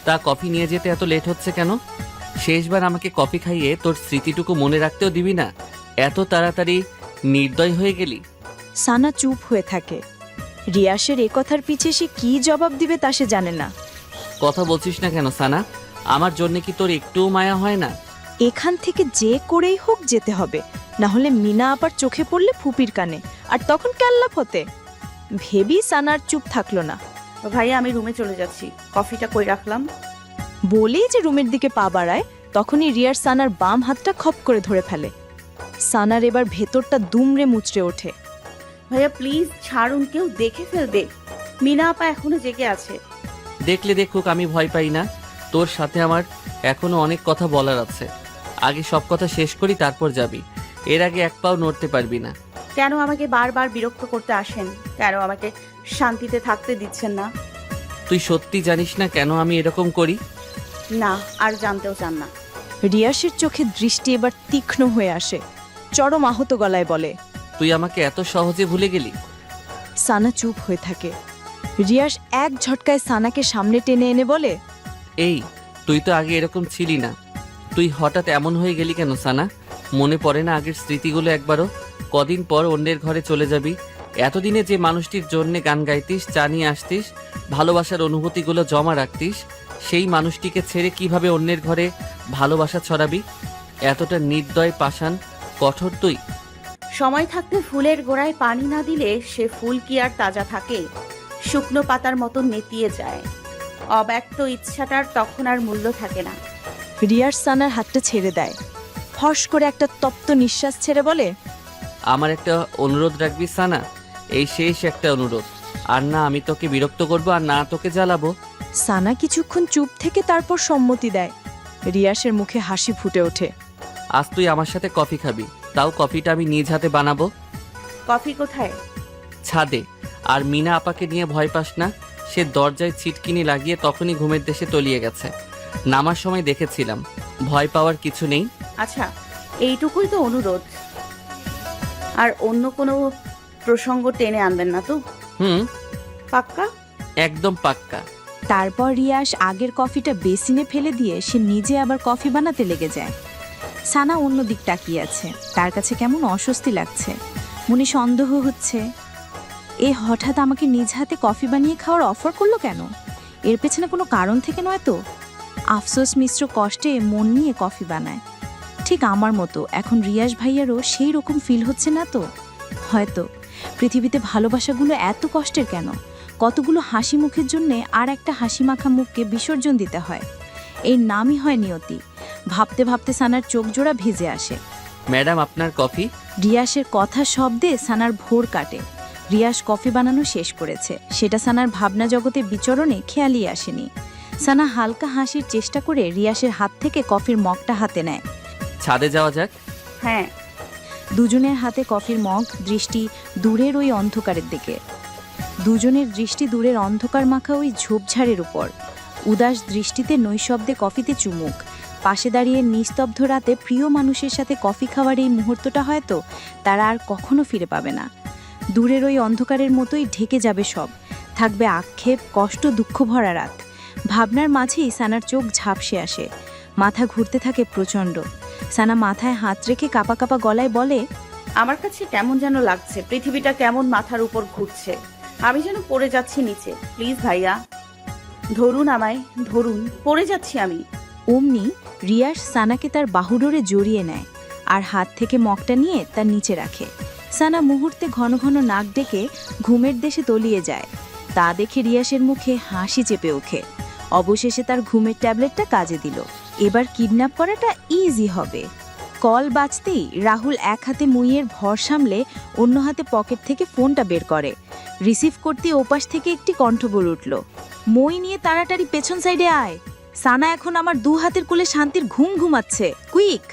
তা কফি নিয়ে যেতে এত লেট হচ্ছে কেন? শেষবার আমাকে কফি খাইয়ে তোর স্মৃতিটুকু মনে রাখতেও দিবি না? এত তাড়াতাড়ি নির্দয় হয়ে গেলি? সানা চুপ হয়ে থাকে। রিয়াসের এ কথার পিছে সে কি জবাব দিবে তা সে জানে না। কথা বলছিস না কেন সানা? আমার জন্য কি তোর একটুও মায়া হয় না? এখান থেকে যে করেই হোক যেতে হবে, না হলে মিনা আবার চোখে পড়লে ফুপির কানে, আর তখন ক্যাল্লাপ হতে। ভেবি সানার চুপ থাকলো না। ভাইয়া আমি রুমে চলে যাচ্ছি, কফিটা কই রাখলাম। বলেই যে রুমের দিকে পা বাড়ায়, তখনই রিয়ার সানার বাম হাতটা খপ করে ধরে ফেলে। সানার এবার ভেতরটা দুমড়ে মুচড়ে ওঠে। ভাইয়া প্লিজ ছাড়ুন, কেউ দেখে ফেলবে। মিনা আপা এখনো জেগে আছে। দেখলে দেখুক, আমি ভয় পাই না। তোর সাথে আমার এখনো অনেক কথা বলার আছে। আগে সব কথা শেষ করি, তারপর যাবি। এর আগে এক পাও নড়তে পারবি না। কেন আমাকে বারবার বিরক্ত করতে আসেন? কেন আমাকে শান্তিতে থাকতে দিচ্ছেন না? তুই সত্যি জানিস না কেন আমি এরকম করি? না, আর জানতেও চান না। রিয়াসের চোখে দৃষ্টি এবার তীক্ষ্ণ হয়ে আসে। চরম আহত গলায় বলে, তুই আমাকে এত সহজে ভুলে গেলি? সানা চুপ হয়ে থাকে। রিয়াস এক ঝটকায় সানাকে সামনে টেনে এনে বলে, এই, তুই তো আগে এরকম ছিলি না। তুই হঠাৎ এমন হয়ে গেলি কেন সানা? মনে পড়ে না আগের স্মৃতিগুলো একবারও? কদিন পর অন্যের ঘরে চলে যাবি। এতদিনে যে মানুষটির জন্যে গান গাইতিস, চা নিয়ে আসতিস, ভালোবাসার অনুভূতিগুলো জমা রাখতিস, সেই মানুষটিকে ছেড়ে কিভাবে অন্যের ঘরে ভালোবাসা ছড়াবি? এতটা নির্দয়, পাষাণ, কঠোর তুই? সময় থাকতে ফুলের গোড়ায় পানি না দিলে সে ফুল কি আর তাজা থাকে? শুকনো পাতার মতো নেতিয়ে যায়। অব্যক্ত ইচ্ছাটার তখন আর মূল্য থাকে না। রিয়াস সানার হাতটা ছেড়ে দেয়। ফস করে একটা তপ্ত নিঃশ্বাস ছেড়ে বলে, আমার একটা অনুরোধ রাখবি সানা? এই শেষ একটা অনুরোধ। আর না আমি তোকে বিরক্ত করব, আর না তোকে জ্বালাবো। সানা কিছুক্ষণ চুপ থেকে তারপর সম্মতি দেয়। রিয়াসের মুখে হাসি ফুটে ওঠে। আজ তুই আমার সাথে কফি খাবি, তাও কফিটা আমি নিজ হাতে বানাবো। কফি কোথায়? ছাদে। আর মিনা আপাকে নিয়ে ভয় পাস না, সে দরজায় ছিটকিনি লাগিয়ে তখনই ঘুমের দেশে তলিয়ে গেছে। নামার সময় দেখেছিলাম। ভয় পাওয়ার কিছু নেই। আচ্ছা, এইটুকুই তো অনুরোধ। আর অন্য কোনো প্রসঙ্গ টেনে আনবেন না তো? হুম, পাক্কা? একদম পাক্কা। তারপর রিয়াস আগের কফিটা বেসিনে ফেলে দিয়ে সে নিজে আবার কফি বানাতে লেগে যায়। সানা অন্য দিক তাকিয়ে আছে। তার কাছে কেমন অস্বস্তি লাগছে। মনে সন্দেহ হচ্ছে, এ হঠাৎ আমাকে নিজ হাতে কফি বানিয়ে খাওয়ার অফার করলো কেন? এর পেছনে কোনো কারণ থেকে নয় তো? আফসোস মিশ্র কষ্টে মন নিয়ে কফি বানায়। ঠিক আমার মতো এখন রিয়াস ভাইয়ারও সেই রকম ফিল হচ্ছে না তো? হয়তো পৃথিবীতে ভালোবাসাগুলো এত কষ্টের কেন? কতগুলো হাসি মুখের জন্যে আর একটা হাসি মাখা মুখকে বিসর্জন দিতে হয়। এর নামই হয় নিয়তি। ভাবতে ভাবতে সানার চোখ জোড়া ভিজে আসে। ম্যাডাম, আপনার কফি। রিয়াসের কথা শব্দে সানার ভোর কাটে। রিয়াস কফি বানানো শেষ করেছে, সেটা সানার ভাবনা জগতে বিচরণে খেয়ালই আসেনি। সানা হালকা হাসির চেষ্টা করে রিয়াসের হাত থেকে কফির মগটা হাতে নেয়। ছাদে যাওয়া যাক। হ্যাঁ। দুজনের হাতে কফির মগ, দৃষ্টি দূরের ওই অন্ধকারের দিকে। দুজনের দৃষ্টি দূরের অন্ধকার মাখা ওই ঝোপঝাড়ের উপর। উদাস দৃষ্টিতে নৈশব্দে কফিতে চুমুক। পাশে দাঁড়িয়ে নিস্তব্ধ রাতে প্রিয় মানুষের সাথে কফি খাওয়ার এই মুহূর্তটা হয়তো তারা আর কখনো ফিরে পাবে না। দূরের ওই অন্ধকারের মতোই ঢেকে যাবে সব। থাকবে আক্ষেপ, কষ্ট, দুঃখ ভরা রাত। ভাবনার মাঝেই সানার চোখ ঝাপসে আসে। মাথা ঘুরতে থাকে প্রচণ্ড। সানা মাথায় হাত রেখে কাঁপা কাঁপা গলায় বলে, আমার কাছে কেমন যেন লাগছে, পৃথিবীটা কেমন মাথার উপর ঘুরছে। আমি যেন পড়ে যাচ্ছি নিচে। প্লিজ ভাইয়া, ধরুন আমায়, ধরুন, পড়ে যাচ্ছি আমি। অমনি রিয়াস সানাকে তার বাহুডোরে জড়িয়ে নেয় আর হাত থেকে মগটা নিয়ে তার নিচে রাখে। সানা মুহূর্তে ঘন ঘন নাক ডেকে ঘুমের দেশে তলিয়ে যায়। তা দেখে রিয়াসের মুখে হাসি চেপে ওঠে। অবশেষে তার ঘুমের ট্যাবলেটটা কাজে দিল। এবার কিডন্যাপ করাটা ইজি হবে। কল বাজতেই রাহুল এক হাতে মুইয়ের ভর সামলে অন্য হাতে পকেট থেকে ফোনটা বের করে। রিসিভ করতে ওপাশ থেকে একটি কণ্ঠ বলে উঠল, মই নিয়ে তাড়াতাড়ি পেছন সাইডে আয়। সানা এখন আমার 2 হাতের কোলে শান্তির ঘুম ঘুমাচ্ছে, কুইক।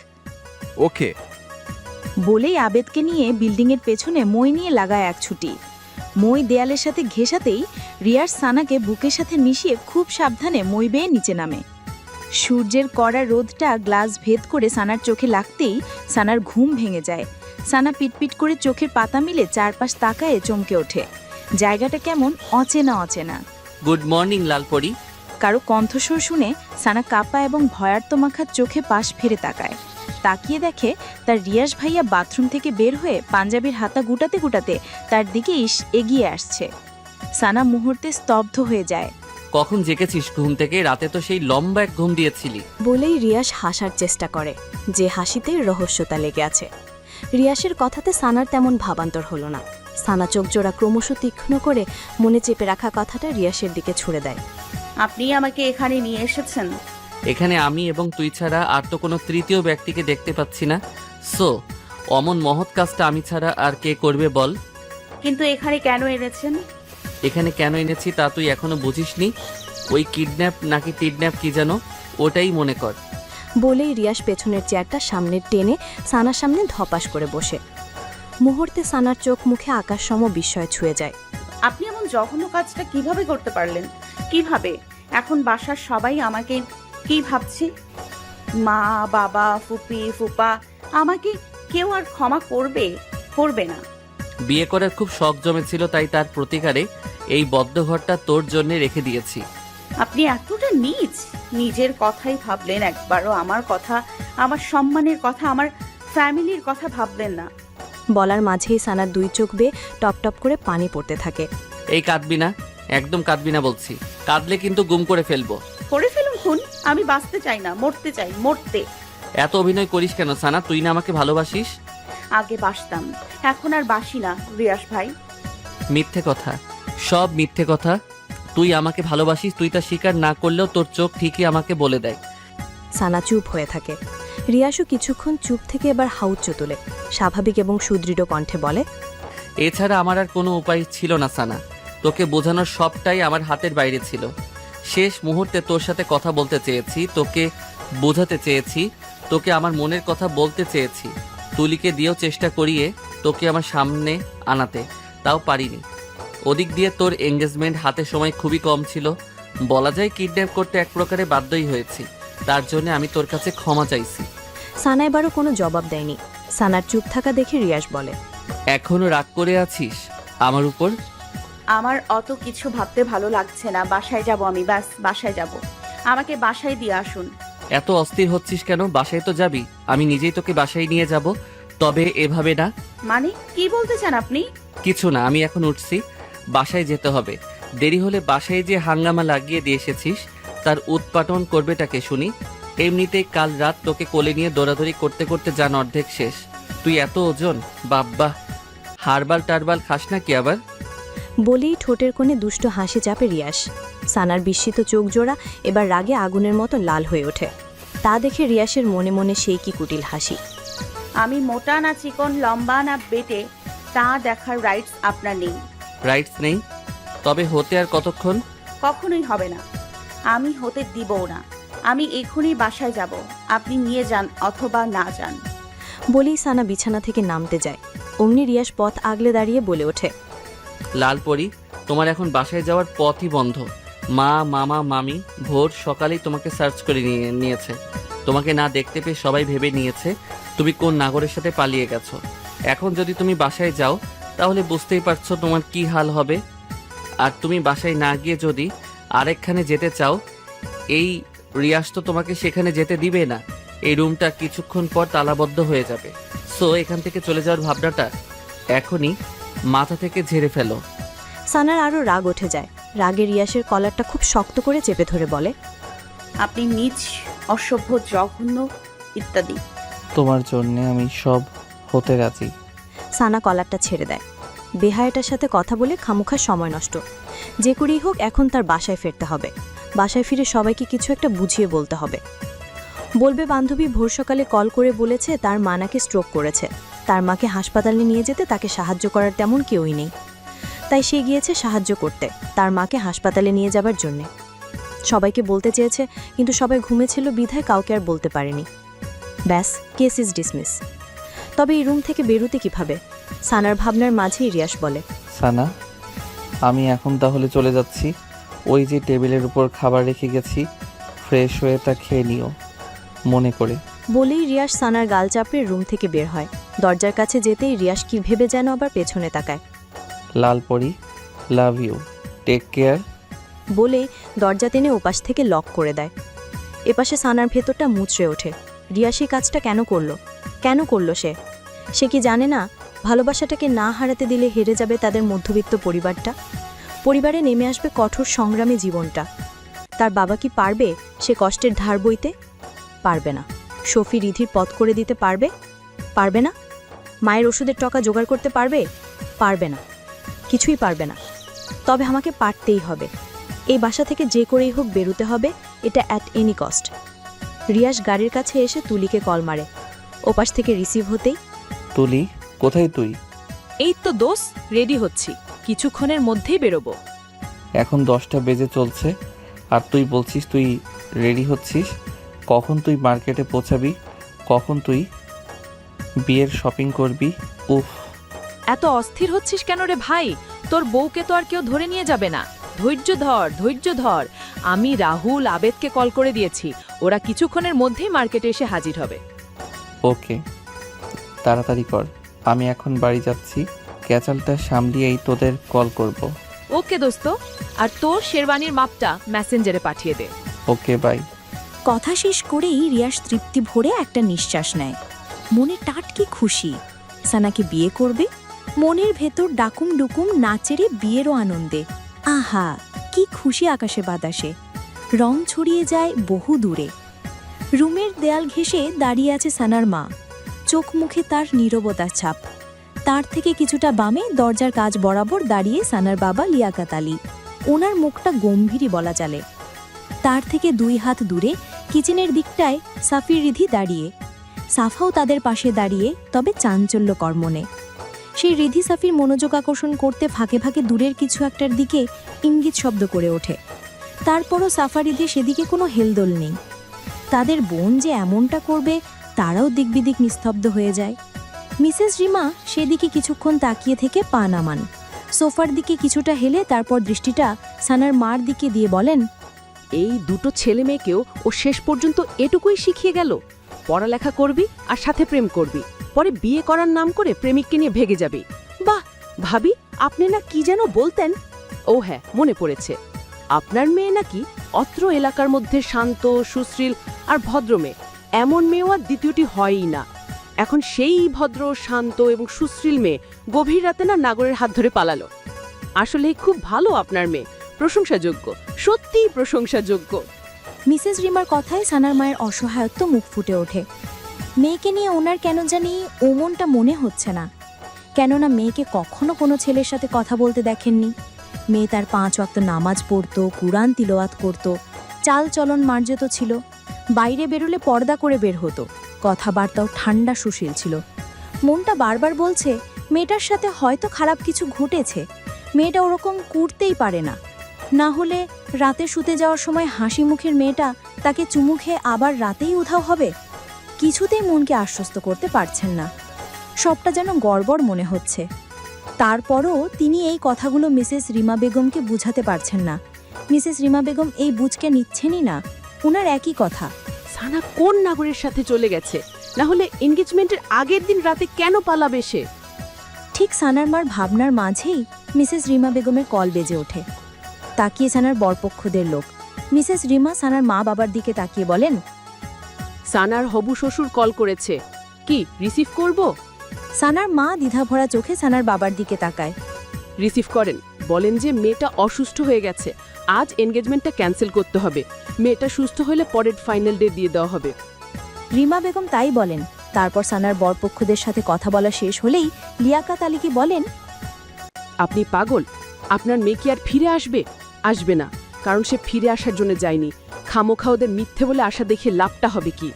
ওকে। বলেই আবেদকে নিয়ে বিল্ডিংয়ের পেছনে মই নিয়ে লাগায় এক ছুটি। মই দেয়ালের সাথে ঘেঁষাতেই রিয়াজ সানাকে বুকের সাথে মিশিয়ে খুব সাবধানে মই বেয়ে নিচে নামে। সূর্যের কড়া রোদটা গ্লাস ভেদ করে সানার চোখে লাগতেই সানার ঘুম ভেঙে যায়। সানা পিটপিট করে চোখের পাতা মিলে চারপাশ তাকায়ে চমকে ওঠে। জায়গাটা কেমন অচেনা অচেনা। Good morning Lalpari. কারো কণ্ঠস্বর শুনে সানা কাপা এবং ভয়ার্ত মাখা চোখে পাশ ফিরে তাকায়। তাকিয়ে দেখে তার রিয়াজ ভাইয়া বাথরুম থেকে বের হয়ে পাঞ্জাবির হাতা গুটাতে গুটাতে তার দিকে এগিয়ে আসছে। সানা মুহূর্তে স্তব্ধ হয়ে যায়। কখন জেগেছিস ঘুম থেকে? রাতে তো সেই লম্বা এক ঘুম দিয়েছিলি। বলেই রিয়াস হাসার চেষ্টা করে, যে হাসিতে রহস্যতা লেগে আছে। রিয়াসের কথাতে সানার তেমন ভাবান্তর হলো না। সানা চোখ জোড়া ক্রমশ তীক্ষ্ণ করে মনে চেপে রাখা কথাটা রিয়াসের দিকে ছুড়ে দেয়। আপনি আমাকে এখানে নিয়ে এসেছেন। এখানে আমি এবং তুই ছাড়া আর তো কোনো তৃতীয় ব্যক্তিকে দেখতে পাচ্ছি না। সো অমন মহৎ কাজটা আমি ছাড়া আর কে করবে বল? কিন্তু এখানে কেন এনেছেন? এখানে কেন এনেছি তা তুই এখনো বুঝিসনি? ওই কিডন্যাপ নাকি টিডন্যাপ কি যেন, ওটাই মনে কর। বলেই রিয়াস পেছনের চেয়ারটা সামনে টেনে সানার সামনে ধপাস করে বসে। মুহূর্তে সানার চোখ মুখে আকাশসম বিস্ময় ছুঁয়ে যায়। আপনি এমন জঘন্য কাজটা কিভাবে করতে পারলেন? কিভাবে? এখন বাসার সবাই আমাকে কি ভাবছে? মা, বাবা, ফুপি, ফুপা, আমাকে কেউ আর ক্ষমা করবে না। বিয়ে করার খুব শখ জমেছিল, তাই তার প্রতিকারে এই বদ্ধ ঘরটা তোর জন্য রেখে দিয়েছি। আপনি এতটা নীচ, নিজের কথাই ভাবলেন একবারও আমার কথা, আমার সম্মানের কথা, আমার ফ্যামিলির কথা ভাবলেন না। বলার মাঝেই সানার 2 চোখ বেয়ে টপ টপ করে পানি পড়তে থাকে। এই কাঁদবি না, একদম কাঁদবি না বলছি। কাঁদলে কিন্তু গুম করে ফেলবো। করে ফেলুন খুন, আমি বাঁচতে চাই না, মরতে চাই, মরতে। এত অভিনয় করিস কেন সানা? তুই না আমাকে ভালোবাসিস? আগে বাসতাম, এখন আর বাসি না রিয়াস ভাই। মিথ্যে কথা, সব মিথ্যে কথা। তুই আমাকে ভালোবাসিস, তুই তা স্বীকার না করলেও তোর চোখ ঠিকই আমাকে বলে দেয়। সানা চুপ হয়ে থাকে। রিয়াসও কিছুক্ষণ চুপ থেকে এবার হাউচ্চ তোলে। স্বাভাবিক এবং সুদৃঢ় কণ্ঠে বলে, এছাড়া আমার আর কোনো উপায় ছিল না সানা। তোকে বোঝানোর সবটাই আমার হাতের বাইরে ছিল। শেষ মুহূর্তে তোর সাথে কথা বলতে চেয়েছি, তোকে বোঝাতে চেয়েছি, তোকে আমার মনের কথা বলতে চেয়েছি। তুলিকে দিয়েও চেষ্টা করিয়ে তোকে আমার সামনে আনাতে, তাও পারিনি। ওদিক দিয়ে তোর এঙ্গেজমেন্ট, হাতে সময় খুবই কম ছিল। বলা যায় কিডন্যাপ করতে এক প্রকারে বাধ্যই হয়েছি। তার জন্য আমি তোর কাছে ক্ষমা চাইছি। সানা এবারও কোনো জবাব দেয়নি। সানার চুপ থাকা দেখে রিয়াস বলে, এখনো রাগ করে আছিস আমার উপর? আমার অত কিছু ভাবতে ভালো লাগছে না। বাসায় যাব আমি, ব্যাস বাসায় যাব। আমাকে বাসায় দিয়ে আসুন। এত অস্থির হচ্ছিস কেন? বাসায় তো যাবি, আমি নিজেই তোকে বাসায় নিয়ে যাব। তবে এভাবে না। মানে কি বলতে চান আপনি? কিছু না, আমি এখন উঠছি, বাসায় যেতে হবে। দেরি হলে বাসায় যে হাঙ্গামা লাগিয়ে দিয়ে এসেছিস তার উৎপাটন করবেটাকে শুনি। এমনিতেই কাল রাত তোকে কোলে নিয়ে দৌড়াদৌড়ি করতে করতে যান অর্ধেক শেষ। তুই এত ওজন, বাব্বা। হারবাল টারবাল খাস না কি আবার? বলেই ঠোঁটের কোণে দুষ্ট হাসি চাপে রিয়াস। সানার বিস্মিত চোখ জোড়া এবার রাগে আগুনের মতো লাল হয়ে ওঠে। তা দেখে রিয়াসের মনে মনে সেই কি কুটিল হাসি। আমি মোটা না চিকন, লম্বা না বেটে, তা দেখার রাইটস আপনার নেই। রাইটস নেই? তবে হতে আর কতক্ষণ? কখনোই হবে না, আমি হতে দিবও না। আমি এখনই বাসায় যাব, আপনি নিয়ে যান অথবা না যান। বলেই সানা বিছানা থেকে নামতে যায়। অমনি রিয়াস পথ আগলে দাঁড়িয়ে বলে ওঠে, লালপরি, তোমার এখন বাসায় যাওয়ার পথই বন্ধ। মা, মামা, মামি ভোর সকালেই তোমাকে সার্চ করে নিয়েছে। তোমাকে না দেখতে পেয়ে সবাই ভেবে নিয়েছে তুমি কোন নাগরের সাথে পালিয়ে গেছো। এখন যদি তুমি বাসায় যাও তাহলে বুঝতেই পারছো তোমার কি হাল হবে। আর তুমি বাসায় না গিয়ে যদি আরেকখানে যেতে চাও, এই রিয়াস তো তোমাকে সেখানে যেতে দিবে না। এই রুমটা কিছুক্ষণ পর তালাবদ্ধ হয়ে যাবে। সো এখান থেকে চলে যাওয়ার ভাবনাটা এখনই মাথা থেকে ঝেড়ে ফেলো। সানার আরও রাগ উঠে যায়। রাগে রিয়াসের কলারটা খুব শক্ত করে চেপে ধরে বলে, আপনি নীচ, অসভ্য, জঘন্য ইত্যাদি। তোমার জন্য আমি সব হতে রাজি। সানা কলারটা ছেড়ে দেয়। বেহায়াটার সাথে কথা বলে খামুখা সময় নষ্ট। যে করেই হোক এখন তার বাসায় ফিরতে হবে। বাসায় ফিরে সবাইকে কিছু একটা বুঝিয়ে বলতে হবে। বলবে বান্ধবী ভোর সকালে কল করে বলেছে তার মা নাকি স্ট্রোক করেছে, তার মাকে হাসপাতালে নিয়ে যেতে তাকে সাহায্য করার তেমন কেউই নেই, তাই সে গিয়েছে সাহায্য করতে তার মাকে হাসপাতালে নিয়ে যাবার জন্যে। সবাইকে বলতে চেয়েছে, কিন্তু সবাই ঘুমেছিল বিধায় কাউকে আর বলতে পারেনি। ব্যাস, কেস ইজ ডিসমিস। তবে এই রুম থেকে বেরোতে কিভাবে? সানার ভাবনার মাঝেই রিয়াস বলে, সানা, আমি এখন তাহলে চলে যাচ্ছি। ওই যে টেবিলের উপর খাবার রেখে গেছি, ফ্রেশ হয়ে তা খেয়ে নিও মনে করে। বলেই রিয়াস সানার গাল চাপড়ে রুম থেকে বের হয়। দরজার কাছে যেতেই রিয়াস কি ভেবে যেন আবার পেছনে তাকায়। লালপরি, লাভ ইউ, টেক কেয়ার বলে দরজা টেনে ওপাশ থেকে লক করে দেয়। এপাশে সানার ভেতরটা মুচড়ে ওঠে। রিয়াস এই কাজটা কেন করলো সে কি জানে না ভালোবাসাটাকে না হারাতে দিলে হেরে যাবে তাদের মধ্যবিত্ত পরিবারে নেমে আসবে কঠোর সংগ্রামী জীবনটা। তার বাবা কি পারবে সে কষ্টের ধার বইতে? পারবে না। শফি রিধির পথ করে দিতে পারবে না। মায়ের ওষুধের টাকা জোগাড় করতে পারবে না। কিছুই পারবে না। তবে আমাকে পারতেই হবে। এই বাসা থেকে যে করেই হোক বেরোতে হবে, এটা অ্যাট এনি কস্ট। রিয়াস গাড়ির কাছে এসে তুলিকে কল মারে। ওপাশ থেকে রিসিভ হতেই, তুলি, কোথায় তুই? এই তো দোষ, রেডি হচ্ছি, কিছুক্ষণের মধ্যেই বেরোবো। এখন 10টা বেজে চলছে আর তুই বলছিস তুই রেডি হচ্ছিস? কখন তুই মার্কেটে পৌঁছাবি? কখন তুই বিয়ের শপিং করবি? উফ, এত অস্থির হচ্ছিস কেন রে ভাই? তোর বউকে তো আর কেউ ধরে নিয়ে যাবে না। ধৈর্য ধর। আমি রাহুল আবেদকে কল করে দিয়েছি, ওরা কিছুক্ষণের মধ্যেই মার্কেটে এসে হাজির হবে। ওকে, তাড়াতাড়ি কর। আমি এখন বাড়ি যাচ্ছি, ক্যাচালটা সামলিয়েই তোদের কল করব। ওকে দোস্ত, আর তোর শেরবানির মাপটা মেসেঞ্জারে পাঠিয়ে দে। ওকে, বাই। কথা শেষ করেই রিয়াস তৃপ্তি ভরে একটা নিঃশ্বাস নেয়। মনে টাটকি খুশি, সানাকে বিয়ে করবে। মনের ভেতর ডাকুম ডুকুম নাচেরে বিয়েরও আনন্দে। আহা, কি খুশি আকাশে বাতাসে, রং ছড়িয়ে যায় বহু দূরে। রুমের দেয়াল ঘেঁষে দাঁড়িয়ে আছে সানার মা, চোখ মুখে তার নীরবতার ছাপ। তার থেকে কিছুটা বামে দরজার কাজ বরাবর দাঁড়িয়ে সানার বাবা লিয়াকাত আলী। ওনার মুখটা গম্ভীরই বলা চলে। তার থেকে 2 হাত দূরে কিচেনের দিকটায় সাফির রিধি দাঁড়িয়ে। সাফাও তাদের পাশে দাঁড়িয়ে, তবে চাঞ্চল্য কর্মনে। সেই রিধি সাফির মনোযোগ আকর্ষণ করতে ফাঁকে ফাঁকে দূরের কিছু একটার দিকে ইঙ্গিত শব্দ করে ওঠে। তারপরও সাফা রিধি সেদিকে কোনো হেলদোল নেই। তাদের বোন যে এমনটা করবে তারাও দিকবিদিক নিস্তব্ধ হয়ে যায়। মিসেস রিমা সেদিকে কিছুক্ষণ তাকিয়ে থেকে পা নামান। সোফার দিকে কিছুটা হেলে তারপর দৃষ্টিটা সানার মার দিকে দিয়ে বলেন, এই দুটো ছেলে মেয়েকেও ও শেষ পর্যন্ত এটুকুই শিখিয়ে গেল, পড়ালেখা করবি আর সাথে প্রেম করবি, পরে বিয়ে করার নাম করে প্রেমিককে নিয়ে ভেগে যাবি। বাহ ভাবি, আপনি না কি যেন বলতেন? ও হ্যাঁ, মনে পড়েছে, আপনার মেয়ে নাকি অত্র এলাকার মধ্যে শান্ত, সুশ্রীল আর ভদ্র মেয়ে। এমন মেয়েও আর দ্বিতীয়টি হয়ই না। এখন সেই ভদ্র, শান্ত এবং সুশ্রীল মেয়ে গভীর রাতে না নাগরের হাত ধরে পালালো। আসলেই খুব ভালো আপনার মেয়ে, প্রশংসাযোগ্য, সত্যিই প্রশংসাযোগ্য। মিসেস রিমার কথায় সানার মায়ের অসহায়ত্ব মুখ ফুটে ওঠে। মেয়েকে নিয়ে ওনার কেন জানি ওমনটা মনে হচ্ছে না। কেননা মেয়েকে কখনো কোনো ছেলের সাথে কথা বলতে দেখেননি। মেয়ে তার 5 ওয়াক্ত নামাজ পড়তো, কুরআন তিলাওয়াত করত, চাল চলন মার্জিত ছিল। বাইরে বেরোলে পর্দা করে বের হতো, কথাবার্তাও ঠান্ডা সুশীল ছিল। মনটা বারবার বলছে মেয়েটার সাথে হয়তো খারাপ কিছু ঘটেছে। মেয়েটা ওরকম করতেই পারে না। না হলে রাতে শুতে যাওয়ার সময় হাসি মুখের মেয়েটা তাকে চুমু খেয়ে আবার রাতেই উধাও হবে। কিছুতেই মনকে আশ্বস্ত করতে পারছেন না। সবটা যেন গড়বড় মনে হচ্ছে। তারপরও তিনি এই কথাগুলো মিসেস রিমা বেগমকে বুঝাতে পারছেন না। মিসেস রিমা বেগম এই বুঝকে নিচ্ছেনই না। ওনার একই কথা, সানা কোন নাগরের সাথে চলে গেছে? না হলে এনগেজমেন্টের আগের দিন রাতে কেন পালাবে সে? ঠিক সানার মার ভাবনার মাঝেই মিসেস রিমা বেগমের কল বেজে ওঠে। তাকিয়ে সানার বরপক্ষদের লোক। মিসেস রিমা সানার মা বাবার দিকে তাকিয়ে বলেন, সানার হবু শ্বশুর কল করেছে, কি রিসিভ করব? সানার মা দ্বিধাভরা চোখে সানার বাবার দিকে তাকায়। রিসিভ করেন, বলেন যে মেয়েটা অসুস্থ হয়ে গেছে, আজ এনগেজমেন্টটা ক্যান্সেল করতে হবে। মেয়েটা সুস্থ হলে পরের ফাইনাল ডে দিয়ে দেওয়া হবে। রিমা বেগম তাই বলেন। তারপর সানার বরপক্ষদের সাথে কথা বলা শেষ হলেই লিয়াকাত আলীকে বলেন, আপনি পাগল? আপনার মেয়ে কি আর ফিরে আসবে? আসবে না, কারণ সে ফিরে আসার জন্য যায়নি। খামোখা ওদের মিথ্যে বলে আশা দেখে লাভটা হবে কি?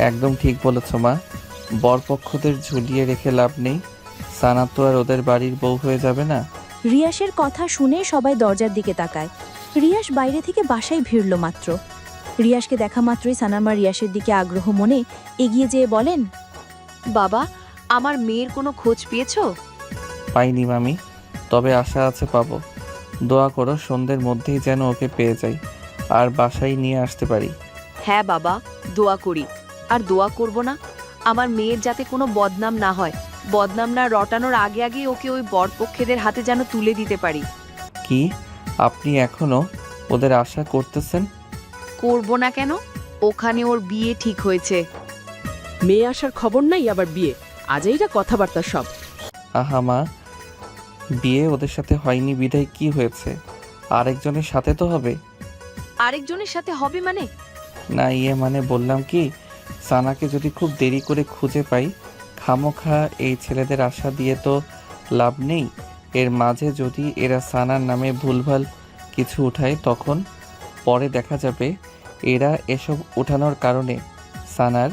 একদম ঠিক বলেছ মা। বরপক্ষদের ঝুলিয়ে রেখে লাভ নেই। সানা তো আর ওদের বাড়ির বউ হয়ে যাবে না। রিয়াসের কথা শুনে সবাই দরজার দিকে তাকায়। রিয়াস বাইরে থেকে বাসায় ভিড়ল মাত্র। রিয়াসকে দেখা মাত্রই সানার মা রিয়াসের দিকে আগ্রহ মনে এগিয়ে যেয়ে বলেন, বাবা, আমার মেয়ের কোনো খোঁজ পেয়েছো? পাইনি মামি, তবে আশা আছে পাবো। দোয়া করো সন্ধ্যের মধ্যেই যেন ওকে পেয়ে যাই আর বাসায় নিয়ে আসতে পারি। হ্যাঁ বাবা, দোয়া করি। আর দোয়া করব না আমার মেয়ের যাতে কোনো বদনাম না হয়, বদনাম না রটানোর আগে আগে ওকে ওই বরপক্ষেদের হাতে যেন তুলে দিতে পারি। কি আপনি এখনো ওদের আশা করতেছেন? করব না কেন? ওখানে ওর বিয়ে ঠিক হয়েছে। মেয়ে আসার খবর নাই, আবার বিয়ে। আজইরা কথাবার্তা সব। আহা মা, বিয়ে ওদের সাথে হয়নি বিধায় কি হয়েছে? আরেকজনের সাথে তো হবে। আরেকজনের সাথে হবে মানে? না মানে বললাম কি, সানাকে যদি খুব দেরি করে খুঁজে পাই, খামোখা এই ছেলেদের আশা দিয়ে তো লাভ নেই। এর মাঝে যদি এরা সানার নামে ভুলভাল কিছু উঠায়, তখন পরে দেখা যাবে এরা এসব উঠানোর কারণে সানার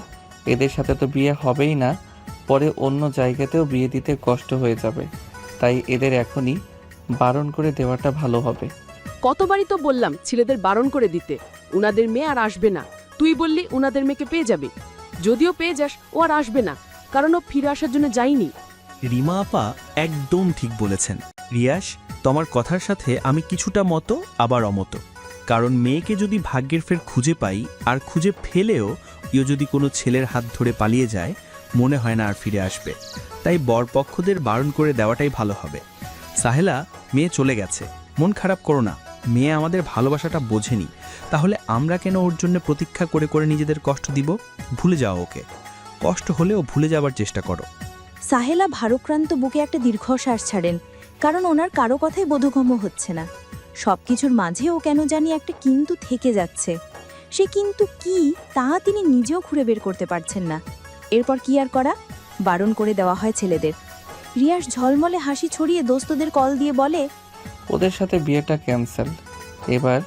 এদের সাথে তো বিয়ে হবেই না, পরে অন্য জায়গাতেও বিয়ে দিতে কষ্ট হয়ে যাবে। তাই এদের এখনই বারণ করে দেওয়াটা ভালো হবে। কতবারই তো বললাম ছেলেদের বারণ করে দিতে, উনাদের মেয়ে আর আসবে না। তুই বললি উনাদের মেয়েকে পেয়ে যাবে। যদিও পেয়ে যাস, ও আর আসবে না, কারণ ও ফিরে আসার জন্য যায়নি। রিমা আপা একদম ঠিক বলেছেন। রিয়াস, তোমার কথার সাথে আমি কিছুটা মতো আবার অমত। কারণ মেয়েকে যদি ভাগ্যের ফের খুঁজে পাই, আর খুঁজে ফেলেও ইও যদি কোনো ছেলের হাত ধরে পালিয়ে যায়, মনে হয় না আর ফিরে আসবে। তাই বরপক্ষদের বারণ করে দেওয়াটাই ভালো হবে। সাহেলা, মেয়ে চলে গেছে, মন খারাপ করো না। মেয়ে আমাদের ভালোবাসাটা বোঝেনি, তাহলে আমরা কেন ওর জন্য প্রতীক্ষা করে করে নিজেদের কষ্ট দিব? ভুলে যাও ওকে। কষ্ট হলেও ভুলে যাবার চেষ্টা করো। সাহেলা ভারক্রান্ত বুকে একটা দীর্ঘশ্বাস ছাড়েন, কারণ ওনার কারো কথাই বোধগম্য হচ্ছে না। সবকিছুর মাঝেও কেন জানি একটা কিন্তু থেকে যাচ্ছে। সে কিন্তু কি তা তিনি নিজেও খুঁড়ে বের করতে পারছেন না। এরপর কি আর করা, বারণ করে দেওয়া হয় ছেলেদের। রিয়াস ঝলমলে হাসি ছড়িয়ে দোস্তদের কল দিয়ে বলে, ওদের সাথে বিয়েটা ক্যান্সেল। এবার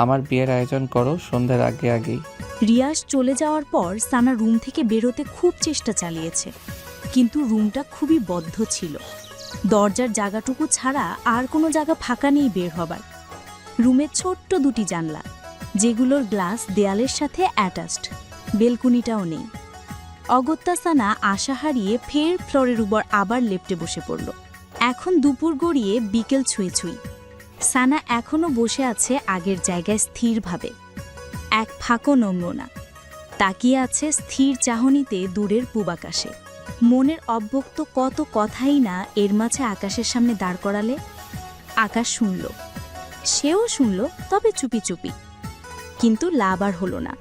আমার বিয়ের আয়োজন করো সন্ধ্যার আগে আগেই। রিয়াস চলে যাওয়ার পর সানা রুম থেকে বেরোতে খুব চেষ্টা চালিয়েছে, কিন্তু রুমটা খুবই বদ্ধ ছিল। দরজার জায়গাটুকু ছাড়া আর কোনো জায়গা ফাঁকা নেই বের হবার। রুমের ছোট্ট দুটি জানলা, যেগুলোর গ্লাস দেয়ালের সাথে অ্যাটাচড, বেলকুনিটাও নেই। অগত্যা সানা আশা হারিয়ে ফের ফ্লোরের উপর আবার লেপ্টে বসে পড়ল। এখন দুপুর গড়িয়ে বিকেল ছুঁই ছুঁই। সানা এখনও বসে আছে আগের জায়গায় স্থিরভাবে, এক ফাঁকও নমল না। তাকিয়ে আছে স্থির চাহনিতে দূরের পূবাকাশে। মনের অব্যক্ত কত কথাই না এর মাঝে আকাশের সামনে দাঁড় করালে। আকাশ শুনল, সেও শুনল, তবে চুপি চুপি। কিন্তু লাভ আর হলো না।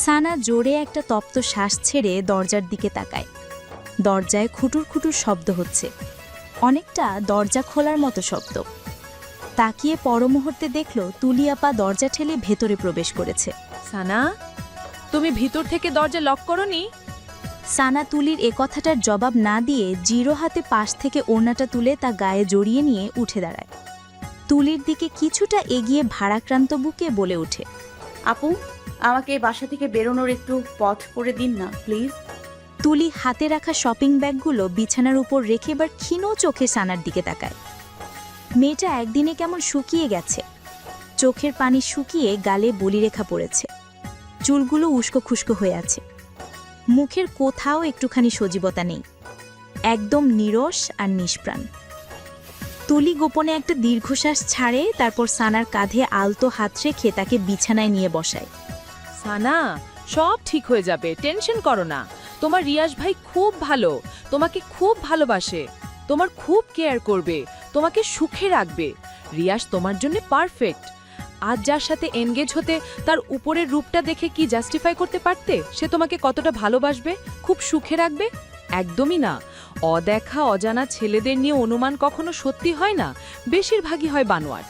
সানা জোরে একটা তপ্ত শ্বাস ছেড়ে দরজার দিকে তাকায়। দরজায় খুটুর খুটুর শব্দ হচ্ছে, অনেকটা দরজা খোলার মতো শব্দ। তাকিয়ে পরমুহূর্তে দেখল তুলিয়াপা দরজা ঠেলে ভেতরে প্রবেশ করেছে। সানা, তুমি ভিতর থেকে দরজা লক করোনি? সানা তুলির এ কথাটার জবাব না দিয়ে জিরো হাতে পাশ থেকে ওড়নাটা তুলে তা গায়ে জড়িয়ে নিয়ে উঠে দাঁড়ায়। তুলির দিকে কিছুটা এগিয়ে ভারাক্রান্ত বুকে বলে ওঠে, আপু, আমাকে এই বাসা থেকে বেরোনোর একটু পথ করে দিন না প্লিজ। তুলি হাতে রাখা শপিং ব্যাগগুলো বিছানার উপর রেখে এবার ক্ষীণ চোখে সানার দিকে তাকায়। মেয়েটা একদিনে কেমন শুকিয়ে গেছে। চোখের পানি শুকিয়ে গালে বলিরেখা পড়েছে, চুলগুলো উস্কো খুস্কো হয়ে আছে। মুখের কোথাও একটুখানি সজীবতা নেই, একদম নিরস আর নিষ্প্রাণ। তুলি গোপনে একটা দীর্ঘশ্বাস ছাড়ে, তারপর সানার কাঁধে আলতো হাত রেখে তাকে বিছানায় নিয়ে বসায়। সানা, সব ঠিক হয়ে যাবে, টেনশন করো না। তোমার রিয়াজ ভাই খুব ভালো, তোমাকে খুব ভালোবাসে, তোমার খুব কেয়ার করবে, তোমাকে সুখে রাখবে। রিয়াজ তোমার জন্য পারফেক্ট। আজ যার সাথে এনগেজ হতে তার উপরের রূপটা দেখে কি জাস্টিফাই করতে পারতে সে তোমাকে কতটা ভালোবাসবে, খুব সুখে রাখবে? একদমই না। অদেখা অজানা ছেলেদের নিয়ে অনুমান কখনো সত্যি হয় না, বেশিরভাগই হয় বানোয়াট।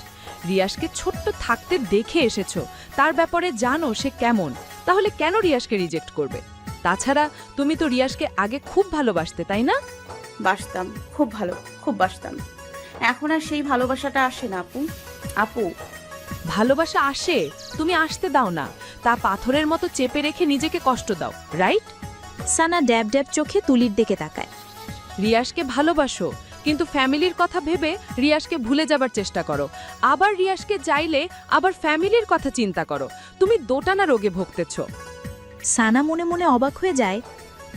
রিয়াজকে ছোট্ট থাকতে দেখে এসেছো, তার ব্যাপারে জানো সে কেমন, তাহলে কেন রিয়াজকে রিজেক্ট করবে? তাছাড়া তুমি তো রিয়াজকে আগে খুব ভালোবাসতে, তাই না? বাসতাম, খুব ভালো, খুব বাসতাম। এখন আর সেই ভালোবাসাটা আসে না আপু। আপু, ভালোবাসা আসে, তুমি আসতে দাও না, তা পাথরের মতো চেপে রেখে নিজেকে কষ্ট দাও, রাইট? সানা ড্যাব ড্যাব চোখে তুলির দিকে তাকায়। রিয়াসকে ভালোবাসো, কিন্তু ফ্যামিলির কথা ভেবে রিয়াসকে ভুলে যাবার চেষ্টা করো। আবার রিয়াসকে চাইলে আবার ফ্যামিলির কথা চিন্তা করো। তুমি দোটানা রোগে ভুগতেছ। সানা মনে মনে অবাক হয়ে যায়,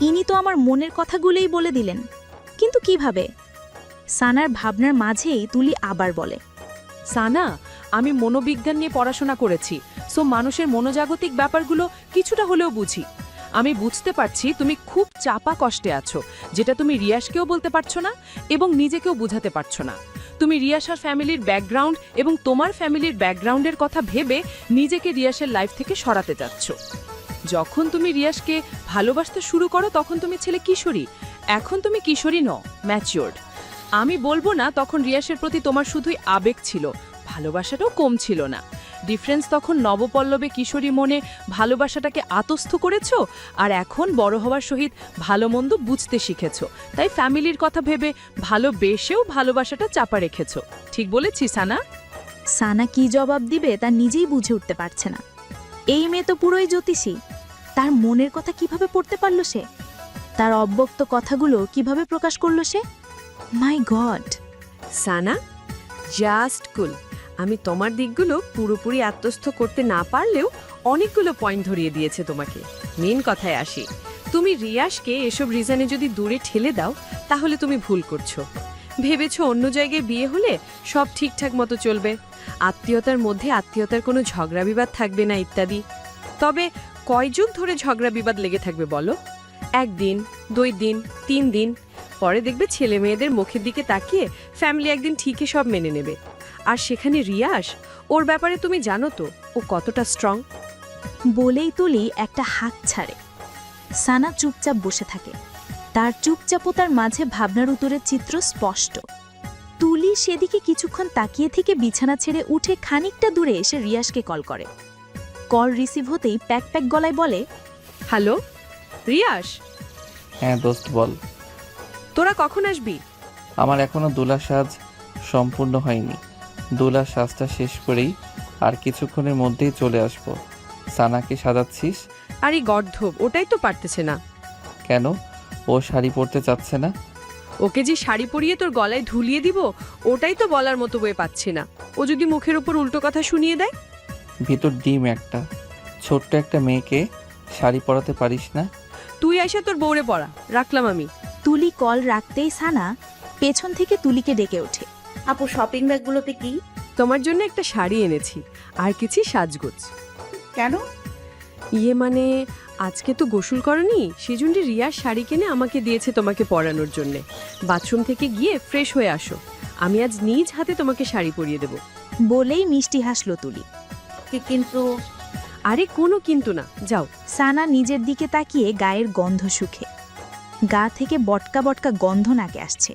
ইনি তো আমার মনের কথাগুলোই বলে দিলেন, কিন্তু কিভাবে? সানার ভাবনার মাঝেই তুলি আবার বলে, সানা, আমি মনোবিজ্ঞান নিয়ে পড়াশোনা করেছি, সো মানুষের মনোজাগতিক ব্যাপারগুলো কিছুটা হলেও বুঝি। আমি বুঝতে পারছি তুমি খুব চাপা কষ্টে আছো, যেটা তুমি রিয়াসকেও বলতে পারছো না এবং নিজেকেও বুঝাতে পারছো না। তুমি রিয়াস আর ফ্যামিলির ব্যাকগ্রাউন্ড এবং তোমার ফ্যামিলির ব্যাকগ্রাউন্ডের কথা ভেবে নিজেকে রিয়াসের লাইফ থেকে সরাতে চাচ্ছ। যখন তুমি রিয়াসকে ভালোবাসতে শুরু করো তখন তুমি ছেলে কিশোরী, এখন তুমি কিশোরী নও, ম্যাচিওর্ড। আমি বলবো না তখন রিয়াসের প্রতি তোমার শুধুই আবেগ ছিল, ভালোবাসাটাও কম ছিল না। ডিফারেন্স তখন নবপল্লবে কিশোরী মনে ভালোবাসাটাকে আতস্থ করেছো, আর এখন বড় হওয়ার সহিত ভালো মন্দ বুঝতে শিখেছো, তাই ফ্যামিলির কথা ভেবে ভালোবেসেও ভালোবাসাটা চাপা রেখেছো। ঠিক বলেছি সানা? সানা কি জবাব দিবে তা নিজেই বুঝে উঠতে পারছে না। এই মেয়ে তো পুরোই জ্যোতিষী, তার মনের কথা কিভাবে পড়তে পারল সে? তার অব্যক্ত কথাগুলো কিভাবে প্রকাশ করলো সে? মাই গড! সানা, জাস্ট কুল। আমি তোমার দিকগুলো পুরোপুরি আত্মস্থ করতে না পারলেও অনেকগুলো পয়েন্ট ধরিয়ে দিয়েছে তোমাকে। মেন কথায় আসি, তুমি রিয়াসকে এসব রিজনে যদি দূরে ঠেলে দাও তাহলে তুমি ভুল করছো। ভেবেছো অন্য জায়গায় বিয়ে হলে সব ঠিকঠাক মতো চলবে, আত্মীয়তার মধ্যে আত্মীয়তার কোনো ঝগড়া বিবাদ থাকবে না ইত্যাদি। তবে কয় যুগ ধরে ঝগড়া বিবাদ লেগে থাকবে বলো? 1 দিন, 2 দিন, 3 দিন, পরে দেখবে ছেলে মেয়েদের মুখের দিকে তাকিয়ে ফ্যামিলি একদিন ঠিকই সব মেনে নেবে। আর সেখানে রিয়াস, ওর ব্যাপারে তুমি জানো তো ও কতটা স্ট্রং। বলেই তুলি একটা হাত ছাড়ে। সানা চুপচাপ বসে থাকে, তার চুপচাপতার মাঝে ভাবনার উত্তরের চিত্র স্পষ্ট। তুলি সেদিকে কিছুক্ষণ তাকিয়ে থেকে বিছানা ছেড়ে উঠে খানিকটা দূরে এসে রিয়াসকে কল করে। কল রিসিভ হতেই প্যাক প্যাক গলায় বলে, হ্যালো রিয়াস, হ্যাঁ দোস্ত বল। তোরা কখন আসবি? আমার এখনো দুলা সাজ সম্পূর্ণ হয়নি, দুলা সাজটা শেষ করেই আর কিছুক্ষণের মধ্যেই চলে আসব। সানাকে সাজাচ্ছিস? আরে গর্ধব, ওটাই তো পারতেছে না। কেন? ও শাড়ি পরতে চাচ্ছে না? ওকে যে শাড়ি পরিয়ে তোর গলায় ঝুলিয়ে দিব ওটাই তো বলার মতো বয়ে পাচ্ছি না। ও যদি মুখের উপর উল্টো কথা শুনিয়ে দেয়? ভিতর ডিম একটা, ছোট্ট একটা মেয়েকে শাড়ি পরাতে পারিস না? তুই আইসা তোর বউরে পড়া, রাখলাম আমি। তুলি কল রাখতেই সানা পেছন থেকে তুলিকে ডেকে ওঠে। আপু, শপিং ব্যাগগুলোতে কি? তোমার জন্য একটা শাড়ি এনেছি আর কিছু সাজগোজ। কেন? ইয়ে মানে আজকে তো গোসল করনি, সেজন্য রিয়ার শাড়ি কিনে আমাকে দিয়েছে তোমাকে পরানোর জন্য। বাথরুম থেকে গিয়ে ফ্রেশ হয়ে আসো, আমি আজ নিজ হাতে তোমাকে শাড়ি পরিয়ে দেব। বলেই মিষ্টি হাসল তুলি। কিন্তু আরে কোনো কিন্তু না, যাও। সানা নিজের দিকে তাকিয়ে গায়ের গন্ধ শুখে, গা থেকে বটকা বটকা গন্ধ নাকে আসছে।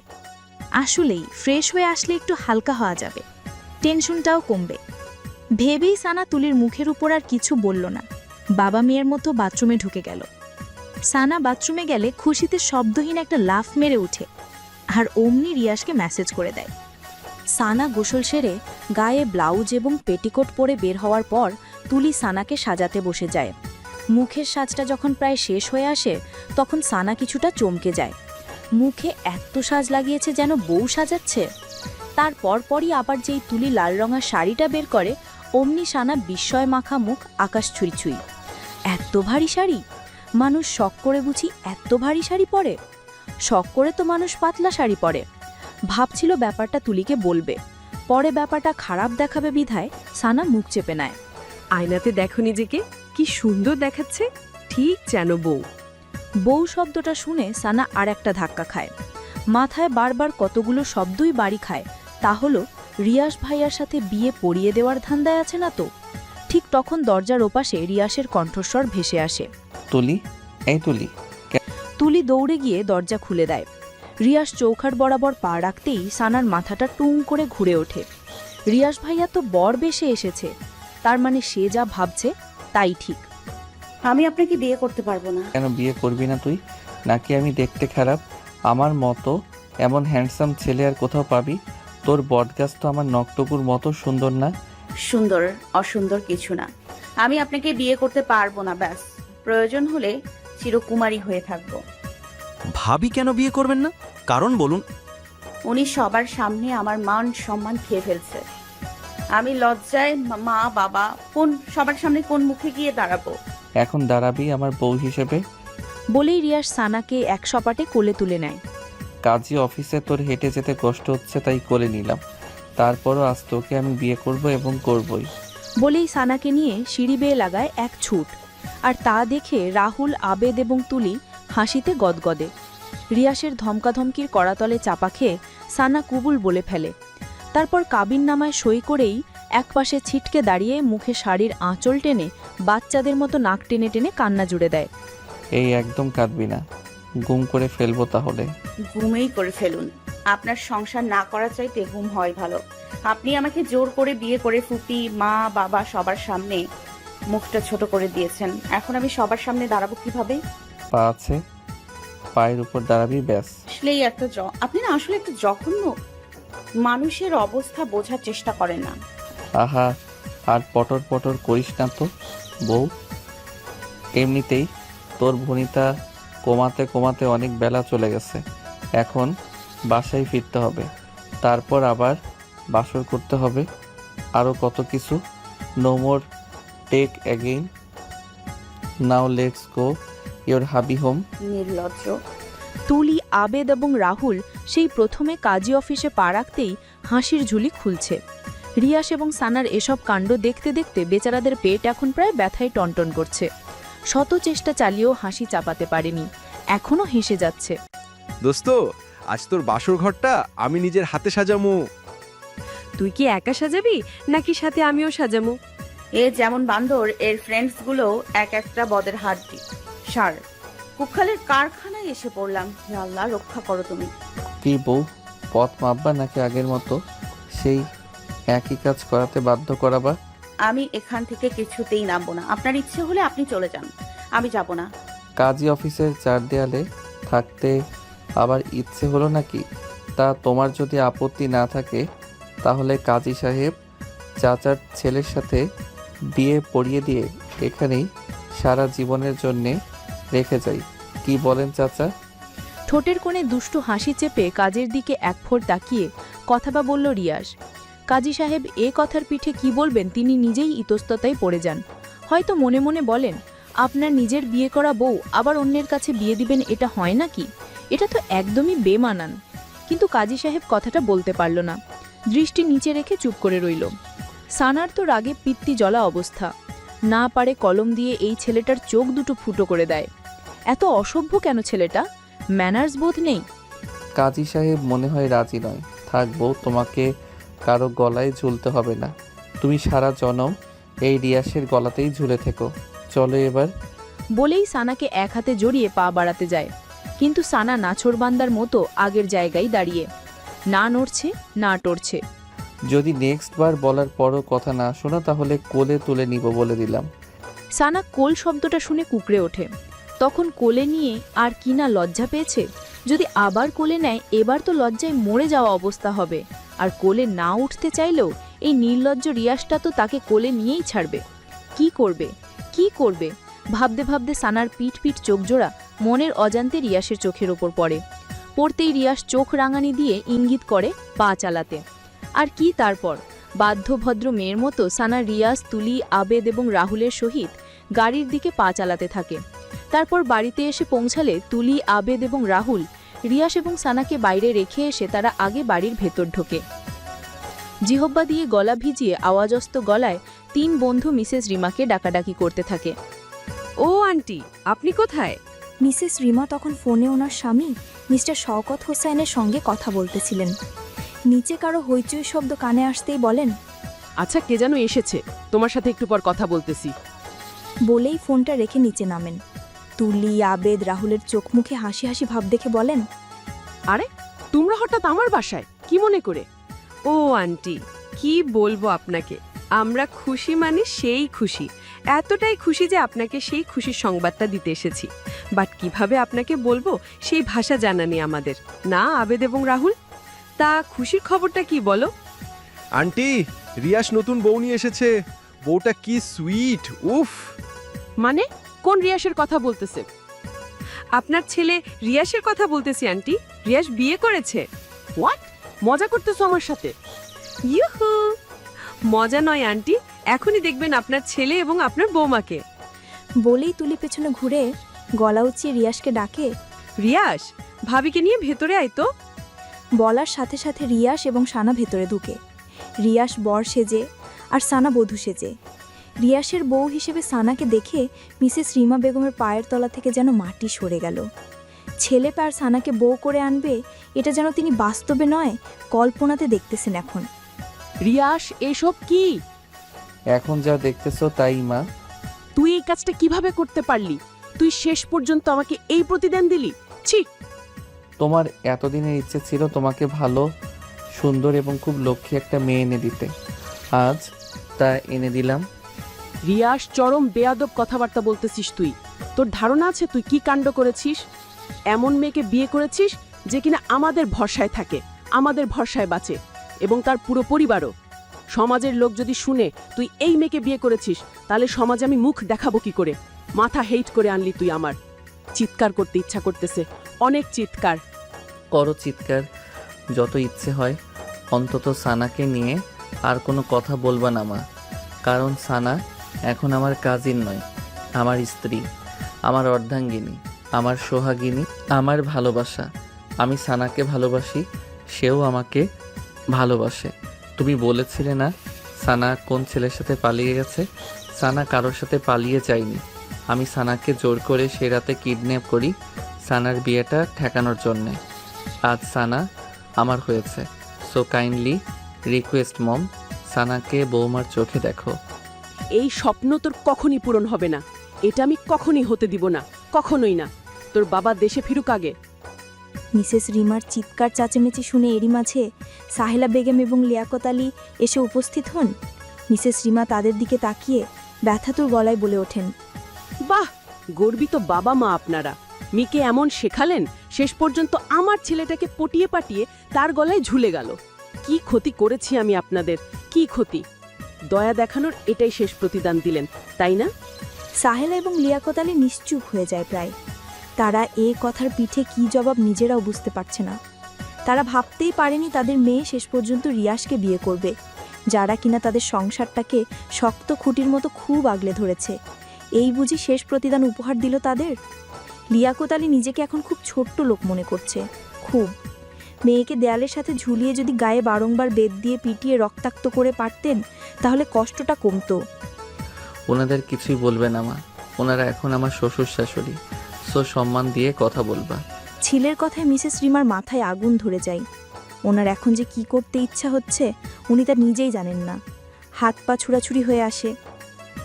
আসলেই ফ্রেশ হয়ে আসলে একটু হালকা হওয়া যাবে, টেনশনটাও কমবে। ভেবেই সানা তুলির মুখের উপর আর কিছু বলল না, বাবা মেয়ের মতো বাথরুমে ঢুকে গেল। সানা বাথরুমে গেলে খুশিতে শব্দহীন একটা লাফ মেরে উঠে, আর অমনি রিয়াসকে মেসেজ করে দেয়। সানা গোসল সেরে গায়ে ব্লাউজ এবং পেটিকোট পরে বের হওয়ার পর তুলি সানাকে সাজাতে বসে যায়। মুখের সাজটা যখন প্রায় শেষ হয়ে আসে তখন সানা কিছুটা চমকে যায়। মুখে এত সাজ লাগিয়েছে যেন বউ সাজাচ্ছে। তার পরপরই আবার যেই তুলি লাল রঙা শাড়িটা বের করে অমনি সানা বিস্ময় মাখা মুখ আকাশ ছুঁই ছুঁই। এত ভারী শাড়ি? মানুষ শখ করে বুঝি এত ভারী শাড়ি পরে? শখ করে তো মানুষ পাতলা শাড়ি পরে। ভাবছিল ব্যাপারটা তুলিকে বলবে, পরে ব্যাপারটা খারাপ দেখাবে বিধায় সানা মুখ চেপে নেয়। আয়নাতে দেখো নিজেকে, কি সুন্দর দেখাচ্ছে, ঠিক যেন বউ। বউ শব্দটা শুনে সানা আর একটা ধাক্কা খায়। মাথায় বারবার কতগুলো শব্দই বাড়ি খায়, তা হলো রিয়াস ভাইয়ার সাথে বিয়ে পড়িয়ে দেওয়ার ধান্দায় আছে না তো। ঠিক তখন দরজার ওপাশে রিয়াসের কণ্ঠস্বর ভেসে আসে, তুলি, এই তুলি। তুলি দৌড়ে গিয়ে দরজা খুলে দেয়। রিয়াস চৌখাট বরাবর পা রাখতেই সানার মাথাটা টুং করে ঘুরে ওঠে। রিয়াস ভাইয়া তো বর বেশে এসেছে, তার মানে সে যা ভাবছে তাই ঠিক। আমি আপনাকে বিয়ে করতে পারবো না। কেন বিয়ে করবি না তুই? নাকি আমি দেখতে খারাপ? আমার মতো এমন হ্যান্ডসাম ছেলে আর কোথাও পাবি? তোর বটগাছ তো আমার নকটকুর মতো সুন্দর না। সুন্দর অসুন্দর কিছু না, আমি আপনাকে বিয়ে করতে পারবো না, ব্যাস। প্রয়োজন হলে চিরকুমারী হয়ে থাকবো। ভাবি কেন বিয়ে করবেন না? কারণ বলুন। উনি সবার সামনে আমার মান সম্মান খেয়ে ফেলছে। আমি লজ্জায় মা বাবা সবার সামনে কোন মুখে গিয়ে দাঁড়াবো? এখন দাঁড়াবি আমার বউ হিসেবে। বলেই রিয়াস সানাকে এক সপাটে কোলে তুলে নেয়। কাজী অফিসে তোর হেঁটে যেতে কষ্ট হচ্ছে তাই কোলে নিলাম। তারপরও আজ তোকে আমি বিয়ে করব এবং করবই। বলেই সানাকে নিয়ে সিঁড়ি বেয়ে লাগায় এক ছুট। আর তা দেখে রাহুল, আবেদ এবং তুলি হাসিতে গদগদে। রিয়াসের ধমকাধমকির করাতলে চাপা খেয়ে সানা কুবুল বলে ফেলে। তারপর কাবিননামায় সই করেই একপাশে ছিটকে দাঁড়িয়ে মুখে শাড়ির আঁচল টেনে বাচ্চাদের মতো নাক টেনে টেনে কান্না জুড়ে দেয়। এই একদম কাঁদবি না, গুম করে ফেলবো তাহলে। ঘুমেই করে ফেলুন। আপনার সংসার না করা চাইতে ঘুম হয় ভালো। আপনি আমাকে জোর করে বিয়ে করে ফুপি, মা, বাবা সবার সামনে মুখটা ছোট করে দিয়েছেন। এখন আমি সবার সামনে দাঁড়াবো কিভাবে? পা আছে, পায়ের উপর দাঁড়াবি, ব্যাস। আসলেই আপনি না আসলে একটা জঘন্য। মানুষের অবস্থা বোঝার চেষ্টা করেন না। আহা, আর পটর পটর করিস না তো বউ। এমনিতেই তোর ভনিতা কমাতে কমাতে অনেক বেলা চলে গেছে। এখন বাসায় ফিরতে হবে, তারপর আবার বাসর করতে হবে, আরও কত কিছু। No more take again, now let's go your hubby home. নির্লজ্জ। তুলি, আবেদ এবং রাহুল সেই প্রথমে কাজী অফিসে পা রাখতেই হাসির ঝুলি খুলছে। রিয়াস এবং সানার এসব কাণ্ড দেখতে দেখতে বেচারাদের পেট এখন প্রায় ব্যথায় টনটন করছে। শত চেষ্টা চালিয়েও হাসি চাপাতে পারেনি, এখনও হেসে যাচ্ছে। দোস্ত, আজ তোর বাসর ঘরটা আমি নিজের হাতে সাজামু। তুই কি একা সাজাবি নাকি সাথে আমিও সাজামো? এ যেমন বান্দর, এর ফ্রেন্ডস গুলো এক একটা বদের হাড্ডি সার। কুখালের কারখানায় এসে পড়লাম। হে আল্লাহ, রক্ষা করো তুমি। কি বউ, পথ মাপবা নাকি আগের মতো সেই একই কাজ করাতে বাধ্য করাবা? আমি এখান থেকে কিছুতেই নামবো না। আপনার ইচ্ছে হলে আপনি চলে যান, আমি যাব না। কাজী অফিসের চার দেয়ালে থাকতে আবার ইচ্ছে হলো নাকি? তা তোমার যদি আপত্তি না থাকে তাহলে কাজী সাহেব চাচার ছেলের সাথে বিয়ে পড়িয়ে দিয়ে এখানেই সারা জীবনের জন্যে রেখে যাই। কি বলেন চাচা? ঠোঁটের কোণে দুষ্টু হাসি চেপে কাজের দিকে এক ফোঁট তাকিয়ে কথাবা বলল রিয়াস। কাজী সাহেব এ কথার পিঠে কি বলবেন তিনি নিজেই ইতস্ততায় পড়ে যান। হয়তো মনে মনে বলেন, আপনার নিজের বিয়ে করা বউ আবার অন্যের কাছে বিয়ে দিবেন, এটা হয় নাকি? এটা তো একদমই বেমানান। কিন্তু কাজী সাহেব কথাটা বলতে পারল না, দৃষ্টি নিচে রেখে চুপ করে রইল। সানার তো রাগে পিত্তি জ্বলা অবস্থা, না পারে কলম দিয়ে এই ছেলেটার চোখ দুটো ফুটো করে দেয়। এত অসভ্য কেন ছেলেটা? ম্যানার্স বোধ নেই। কাজী সাহেব মনে হয় রাজি নয়। থাকবো, তোমাকে কারো গলায় ঝুলতে হবে না। তুমি সারা জনম এই রিয়াসের গলাতেই ঝুলে থেকো। চলো এবার। বলেই সানাকে এক হাতে জড়িয়ে পা বাড়াতে যায়, কিন্তু সানা নাছোড়বান্দার মতো আগের জায়গায় দাঁড়িয়ে, না নড়ছে না টরছে। যদি নেক্সট বার বলার পরও কথা না শোনো তাহলে কোলে তুলে নিব বলে দিলাম। সানা কোল শব্দটা শুনে কুকড়ে ওঠে। তখন কোলে নিয়ে আর কি না লজ্জা পেয়েছে। যদি আবার কোলে নেয় এবার তো লজ্জায় মরে যাওয়া অবস্থা হবে। আর কোলে না উঠতে চাইলেও এই নির্লজ্জ রিয়াসটা তো তাকে কোলে নিয়েই ছাড়বে। কি করবে কি করবে ভাবতে ভাবতে সানার পিঠ পিঠ চোখজোড়া মনের অজান্তে রিয়াসের চোখের ওপর পড়ে। পড়তেই রিয়াস চোখ রাঙানি দিয়ে ইঙ্গিত করে পা চালাতে। আর কি তারপর বাধ্যভদ্র মেয়ের মতো সানা রিয়াস, তুলি, আবেদ এবং রাহুলের সহিত গাড়ির দিকে পা চালাতে থাকে। তারপর বাড়িতে এসে পৌঁছালে তুলি, আবেদ এবং রাহুল রিয়াস এবং সানাকে বাইরে রেখে এসে তারা আগে বাড়ির ভেতর ঢোকে। জিহব্বা দিয়ে গলা ভিজিয়ে আওয়াজস্ত গলায় তিন বন্ধু মিসেস রিমাকে ডাকাডাকি করতে থাকে। ও আন্টি, আপনি কোথায়? মিসেস রিমা তখন ফোনে ওনার স্বামী মিস্টার শওকত হোসেনের সঙ্গে কথা বলতেছিলেন। নিচে কারো হইচই শব্দ কানে আসতেই বলেন, আচ্ছা, কে যেন এসেছে, তোমার সাথে একটু পর কথা বলতেছি। বলেই ফোনটা রেখে নিচে নামেন। তুলি, আবেদ, রাহুলের চোখ মুখে হাসি হাসি ভাব দেখে বলেন, আরে তোমরা হঠাৎ আমার বাসায় কি মনে করে? ও আন্টি, কি বলবো আপনাকে, আমরা খুশি মানে সেই খুশি, এতটাই খুশি যে আপনাকে সেই খুশির সংবাদটা দিতে এসেছি। বাট কিভাবে আপনাকে বলবো সেই ভাষা জানা নেই আমাদের, না আবেদ এবং রাহুল। তা খুশির খবরটা কি বলো? আন্টি, রিয়াস নতুন বউ নিয়ে এসেছে, বউটা কি সুইট, উফ। মানে কোন রিয়াসের কথা বলতেছে? আপনার ছেলে রিয়াসের কথা বলতেছি আন্টি। রিয়াস বিয়ে করেছে। হোয়াট? মজা করতেছো আমার সাথে? ইউহু, মজা নয় আন্টি, এখনই দেখবেন আপনার ছেলে এবং আপনার বৌমাকে। বলেই তুলি পেছনে ঘুরে গলা উঁচিয়ে রিয়াসকে ডাকে। রিয়াস, ভাবিকে নিয়ে ভেতরে আয় তো। বলার সাথে সাথে রিয়াস এবং সানা ভেতরে ঢুকে। রিয়াস বর সেজে আর সানা বধূ সেজে। রিয়াসের বউ হিসেবে সানাকে দেখে মিসেস রিমা বেগমের পায়ের তলা থেকে যেন মাটি সরে গেল। ছেলে পার সানাকে বউ করে আনবে, এটা যেন তিনি বাস্তবে নয় কল্পনাতে দেখতেছেন এখন। রিয়াস, এসব কি? এখন যা দেখতেছো তাই মা। তুই এই কাজটা কিভাবে করতে পারলি? তুই শেষ পর্যন্ত আমাকে এই প্রতিদান দিলি? ছি! তোমার এতদিনের ইচ্ছে ছিল তোমাকে ভালো, সুন্দর এবং খুব লক্ষ্মী একটা মেয়ে এনে দিতে, আজ তা এনে দিলাম। রিয়াস, চরম বেয়াদব কথাবার্তা বলতেছিস তুই। তোর ধারণা আছে তুই কি কাণ্ড করেছিস? এমন মেয়েকে বিয়ে করেছিস যে কিনা আমাদের ভরসায় থাকে, আমাদের ভরসায় বাঁচে, এবং তার পুরো পরিবারও। সমাজের লোক যদি শুনে তুই এই মেয়েকে বিয়ে করেছিস, তাহলে সমাজে আমি মুখ দেখাবো কি করে? মাথা হেইট করে আনলি তুই আমার। চিৎকার করতে ইচ্ছা করতেছে, অনেক চিৎকার। করো চিৎকার, যত ইচ্ছে হয়। অন্তত সানাকে নিয়ে আর কোনো কথা বলবা না মা, কারণ সানা এখন আমার কাজিন নয়, আমার স্ত্রী, আমার অর্ধাঙ্গিনী, আমার সোহাগিনী, আমার ভালোবাসা। আমি সানাকে ভালোবাসি, সেও আমাকে ভালোবাসে। তুমি বলেছিলে না সানা কোন ছেলের সাথে পালিয়ে গেছে? সানা কারোর সাথে পালিয়ে যায়নি। আমি সানাকে জোর করে সে রাতে কিডন্যাপ করি সানার বিয়েটা ঠেকানোর জন্যে। আজ সানা আমার হয়েছে। সো কাইন্ডলি রিকোয়েস্ট মম, সানাকে বৌমার চোখে দেখো। এই স্বপ্ন তোর কখনই পূরণ হবে না। এটা আমি কখনই হতে দিব না, কখনোই না। তোর বাবা দেশে ফিরুক আগে। মিসেস রিমার চিৎকার চাচেমেচি শুনে এরই মাঝে সাহেলা বেগম এবং লিয়াকত আলী এসে উপস্থিত হন। মিসেস রিমা তাদের দিকে তাকিয়ে ব্যথাতুর গলায় বলে ওঠেন, বাহ, গর্বিত বাবা মা আপনারা। মিকে এমন শেখালেন, শেষ পর্যন্ত আমার ছেলেটাকে পটিয়ে পাটিয়ে তার গলায় ঝুলে গেল। কি ক্ষতি করেছি আমি আপনাদের, কি ক্ষতি! দয়া দেখানোর এটাই শেষ প্রতিদান দিলেন, তাই না? সাহেলা এবং লিয়াকত আলী নিশ্চুপ হয়ে যায় প্রায়। তারা এ কথার পিঠে কি জবাব নিজেরাও বুঝতে পারছে না। তারা ভাবতেই পারেনি তাদের মেয়ে শেষ পর্যন্ত রিয়াসকে বিয়ে করবে, যারা কিনা তাদের সংসারটাকে শক্ত খুঁটির মতো খুব আগলে ধরেছে। এই বুঝি শেষ প্রতিদান উপহার দিল তাদের? লিয়াকত আলী নিজেকে এখন খুব ছোট্ট লোক মনে করছে, খুব। মেয়েকে দেয়ালের সাথে ঝুলিয়ে যদি গায়ে বারংবার বেত দিয়ে পিটিয়ে রক্তাক্ত করে পারতেন, তাহলে কষ্টটা কমতো। ওনাদের কিছুই বলবে না মা, ওনারা এখন আমার শ্বশুর শাশুড়ি। সো সম্মান দিয়ে কথা বলবা। ছেলের কথায় মিসেস রিমার মাথায় আগুন ধরে যায়। ওনার এখন যে কি করতে ইচ্ছা হচ্ছে উনি তা নিজেই জানেন না। হাত পা ছুড়াছুড়ি হয়ে আসে।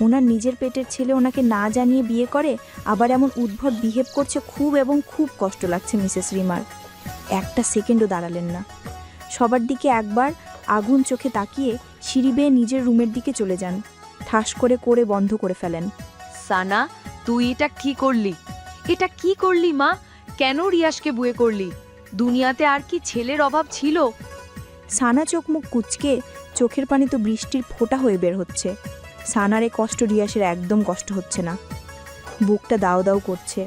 ওনার নিজের পেটের ছেলে ওনাকে না জানিয়ে বিয়ে করে, আবার এমন উদ্ভট বিহেভ করছে, খুব এবং খুব কষ্ট লাগছে মিসেস রিমার। একটা সেকেন্ডও দাঁড়ালেন না। সবার দিকে একবার আগুন চোখে তাকিয়ে সিঁড়ি বেয়ে নিজের রুমের দিকে চলে যান। ঠাস করে করে বন্ধ করে ফেলেন। সানা, তুই এটা কি করলি? এটা কি করলি মা? কেন রিয়াসকে বিয়ে করলি? দুনিয়াতে আর কি ছেলের অভাব ছিল? সানা চোখ মুখ কুচকে, চোখের পানি তো বৃষ্টির ফোঁটা হয়ে বের হচ্ছে। সানার এ কষ্ট রিয়াসের একদম কষ্ট হচ্ছে না, বুকটা দাও দাও করছে।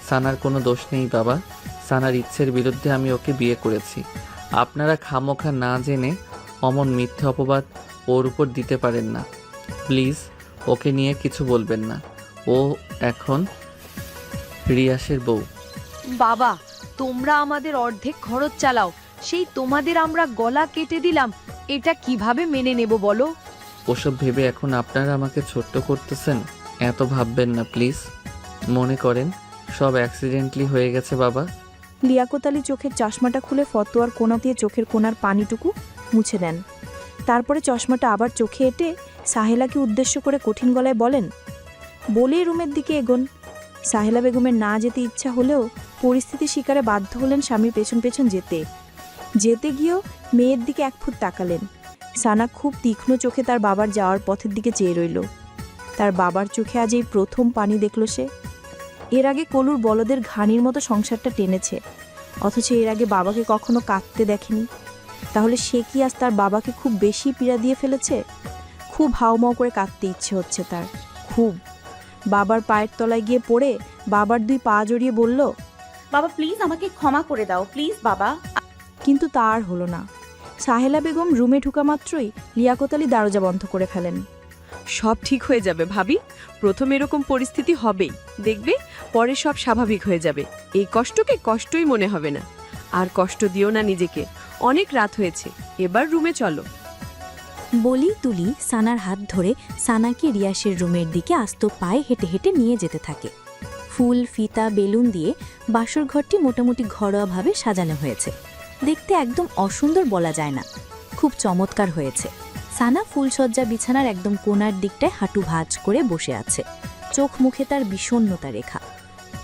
সানার কোনো দোষ নেই বাবা, সানার ইচ্ছের বিরুদ্ধে আমি ওকে বিয়ে করেছি। আপনারা খামোখা না জেনে অমন মিথ্যে অপবাদ ওর উপর দিতে পারেন না। প্লিজ ওকে নিয়ে কিছু বলবেন না, ও এখন রিয়াসের বউ। বাবা, তোমরা আমাদের অর্ধেক খরচ চালাও, সেই তোমাদের আমরা গলা কেটে দিলাম। এটা কিভাবে মেনে নেব বলো? ওসব ভেবে এখন আপনারা আমাকে ছোট্ট করতেছেন, এত ভাববেন না প্লিজ। মনে করেন সব অ্যাক্সিডেন্টলি হয়ে গেছে বাবা। লিয়াকত আলী চোখের চশমাটা খুলে ফতোয়ার কোনা দিয়ে চোখের কোনার পানিটুকু মুছে দেন। তারপরে চশমাটা আবার চোখে এঁটে সাহেলাকে উদ্দেশ্য করে কঠিন গলায় বলেন, বলেই রুমের দিকে এগোন। সাহেলা বেগমের না যেতে ইচ্ছা হলেও পরিস্থিতি শিকারে বাধ্য হলেন স্বামীর পেছন পেছন যেতে। যেতে গিয়েও মেয়ের দিকে এক ফুট তাকালেন। সানা খুব তীক্ষ্ণ চোখে তার বাবার যাওয়ার পথের দিকে চেয়ে রইল। তার বাবার চোখে আজ এই প্রথম পানি দেখল সে। এর আগে কলুর বলদের ঘানির মতো সংসারটা টেনেছে, অথচ এর আগে বাবাকে কখনো কাঁদতে দেখেনি। তাহলে সে কি আজ তার বাবাকে খুব বেশি পীড়া দিয়ে ফেলেছে? খুব হাউমাউ করে কাঁদতে ইচ্ছে হচ্ছে তার, খুব। বাবার পায়ের তলায় গিয়ে পড়ে বাবার 2 পা জড়িয়ে বলল, বাবা প্লিজ আমাকে ক্ষমা করে দাও, প্লিজ বাবা। কিন্তু তা আর হলো না। সাহেলা বেগম রুমে ঢুকা মাত্রই লিয়াকত আলী দরজা বন্ধ করে ফেলেন। সব ঠিক হয়ে যাবে ভাবি, প্রথম এরকম পরিস্থিতি হবেই, দেখবে পরে সব স্বাভাবিক হয়ে যাবে। এই কষ্টকে কষ্টই মনে হবে না। আর কষ্ট দিও না নিজেকে, অনেক রাত হয়েছে, এবার রুমে চলো। বলি তুলি সানার হাত ধরে সানাকে রিয়াসের রুমের দিকে আস্ত পায়ে হেঁটে হেঁটে নিয়ে যেতে থাকে। ফুল, ফিতা, বেলুন দিয়ে বাসর ঘরটি মোটামুটি ঘরোয়াভাবে সাজানো হয়েছে। দেখতে একদম অসুন্দর বলা যায় না, খুব চমৎকার হয়েছে। সানা ফুলসজ্জা বিছানার একদম কোণার দিকটায় হাঁটু ভাঁজ করে বসে আছে, চোখ মুখে তার বিষণ্ণতা রেখা।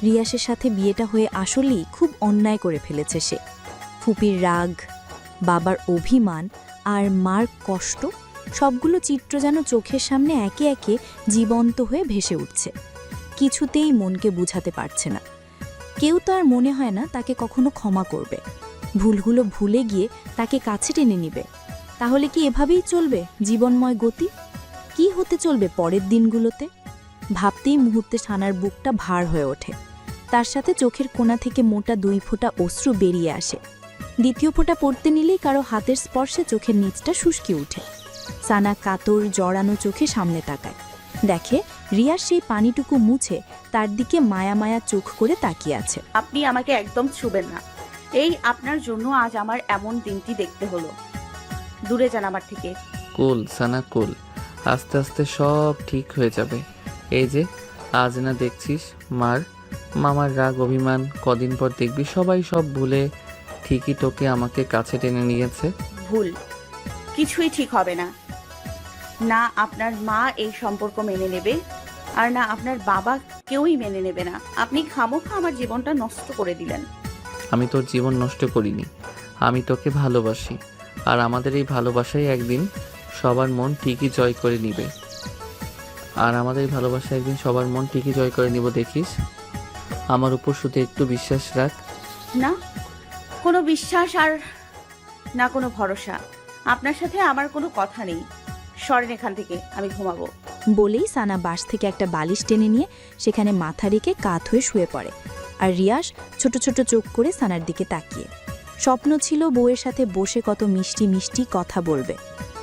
রিয়াসের সাথে বিয়েটা হয়ে আসলেই খুব অন্যায় করে ফেলেছে সে। ফুপির রাগ, বাবার অভিমান আর মার কষ্ট, সবগুলো চিত্র যেন চোখের সামনে একে একে জীবন্ত হয়ে ভেসে উঠছে। কিছুতেই মনকে বুঝাতে পারছে না। কেউ তো আর মনে হয় না তাকে কখনো ক্ষমা করবে, ভুলগুলো ভুলে গিয়ে তাকে কাছে টেনে নিবে। তাহলে কি এভাবেই চলবে জীবনময় গতি? কি হতে চলবে পরের দিনগুলোতে? ভাবতেই মুহূর্তে সানার বুকটা ভার হয়ে ওঠে। তার সাথে চোখের কোণা থেকে মোটা 2 ফোঁটা অশ্রু বেরিয়ে আসে। দ্বিতীয় ফোঁটা পড়তে নিলেই কারো হাতের স্পর্শে চোখের নিচটা শুষ্কে ওঠে। সানা কাতর জড়ানো চোখে সামনে তাকায়, দেখে রিয়াস সেই পানিটুকু মুছে তার দিকে মায়া মায়া চোখ করে তাকিয়ে আছে। আপনি আমাকে একদম ছুবেন না, এই আপনার জন্য আজ আমার এমন দিনটি দেখতে হলো। দূরে যান আমার থেকে। কুল সানা কুল, আস্তে আস্তে সব ঠিক হয়ে যাবে। এই যে আজ না দেখছিস মামার রাগ অভিমান, কদিন পর দেখবি সবাই সব ভুলে ঠিকই তোকে আমাকে কাছে টেনে নিয়েছে। ভুল কিছুই ঠিক হবে না। না আপনার মা এই সম্পর্ক মেনে নেবে, আর না আপনার বাবা, কেউই মেনে নেবে না। আপনি খামোখা আমার জীবনটা নষ্ট করে দিলেন। আমি তোর জীবন নষ্ট করিনি, আমি তোকে ভালোবাসি। আর আমাদের এই ভালোবাসাই একদিন সবার মন ঠিকই জয় করে নিবে। দেখিস, আমার উপর শুধু একটু বিশ্বাস রাখ। না কোনো বিশ্বাস আর না কোনো ভরসা। আপনার সাথে আমার কোনো কথা নেই, সরেন এখান থেকে, আমি ঘুমাবো। বলেই সানা বাস থেকে একটা বালিশ টেনে নিয়ে সেখানে মাথা রেখে কাত হয়ে শুয়ে পড়ে। আর রিয়াস ছোট ছোট চোখ করে সানার দিকে তাকিয়ে। স্বপ্ন ছিল বউয়ের সাথে বসে কত মিষ্টি মিষ্টি কথা বলবে,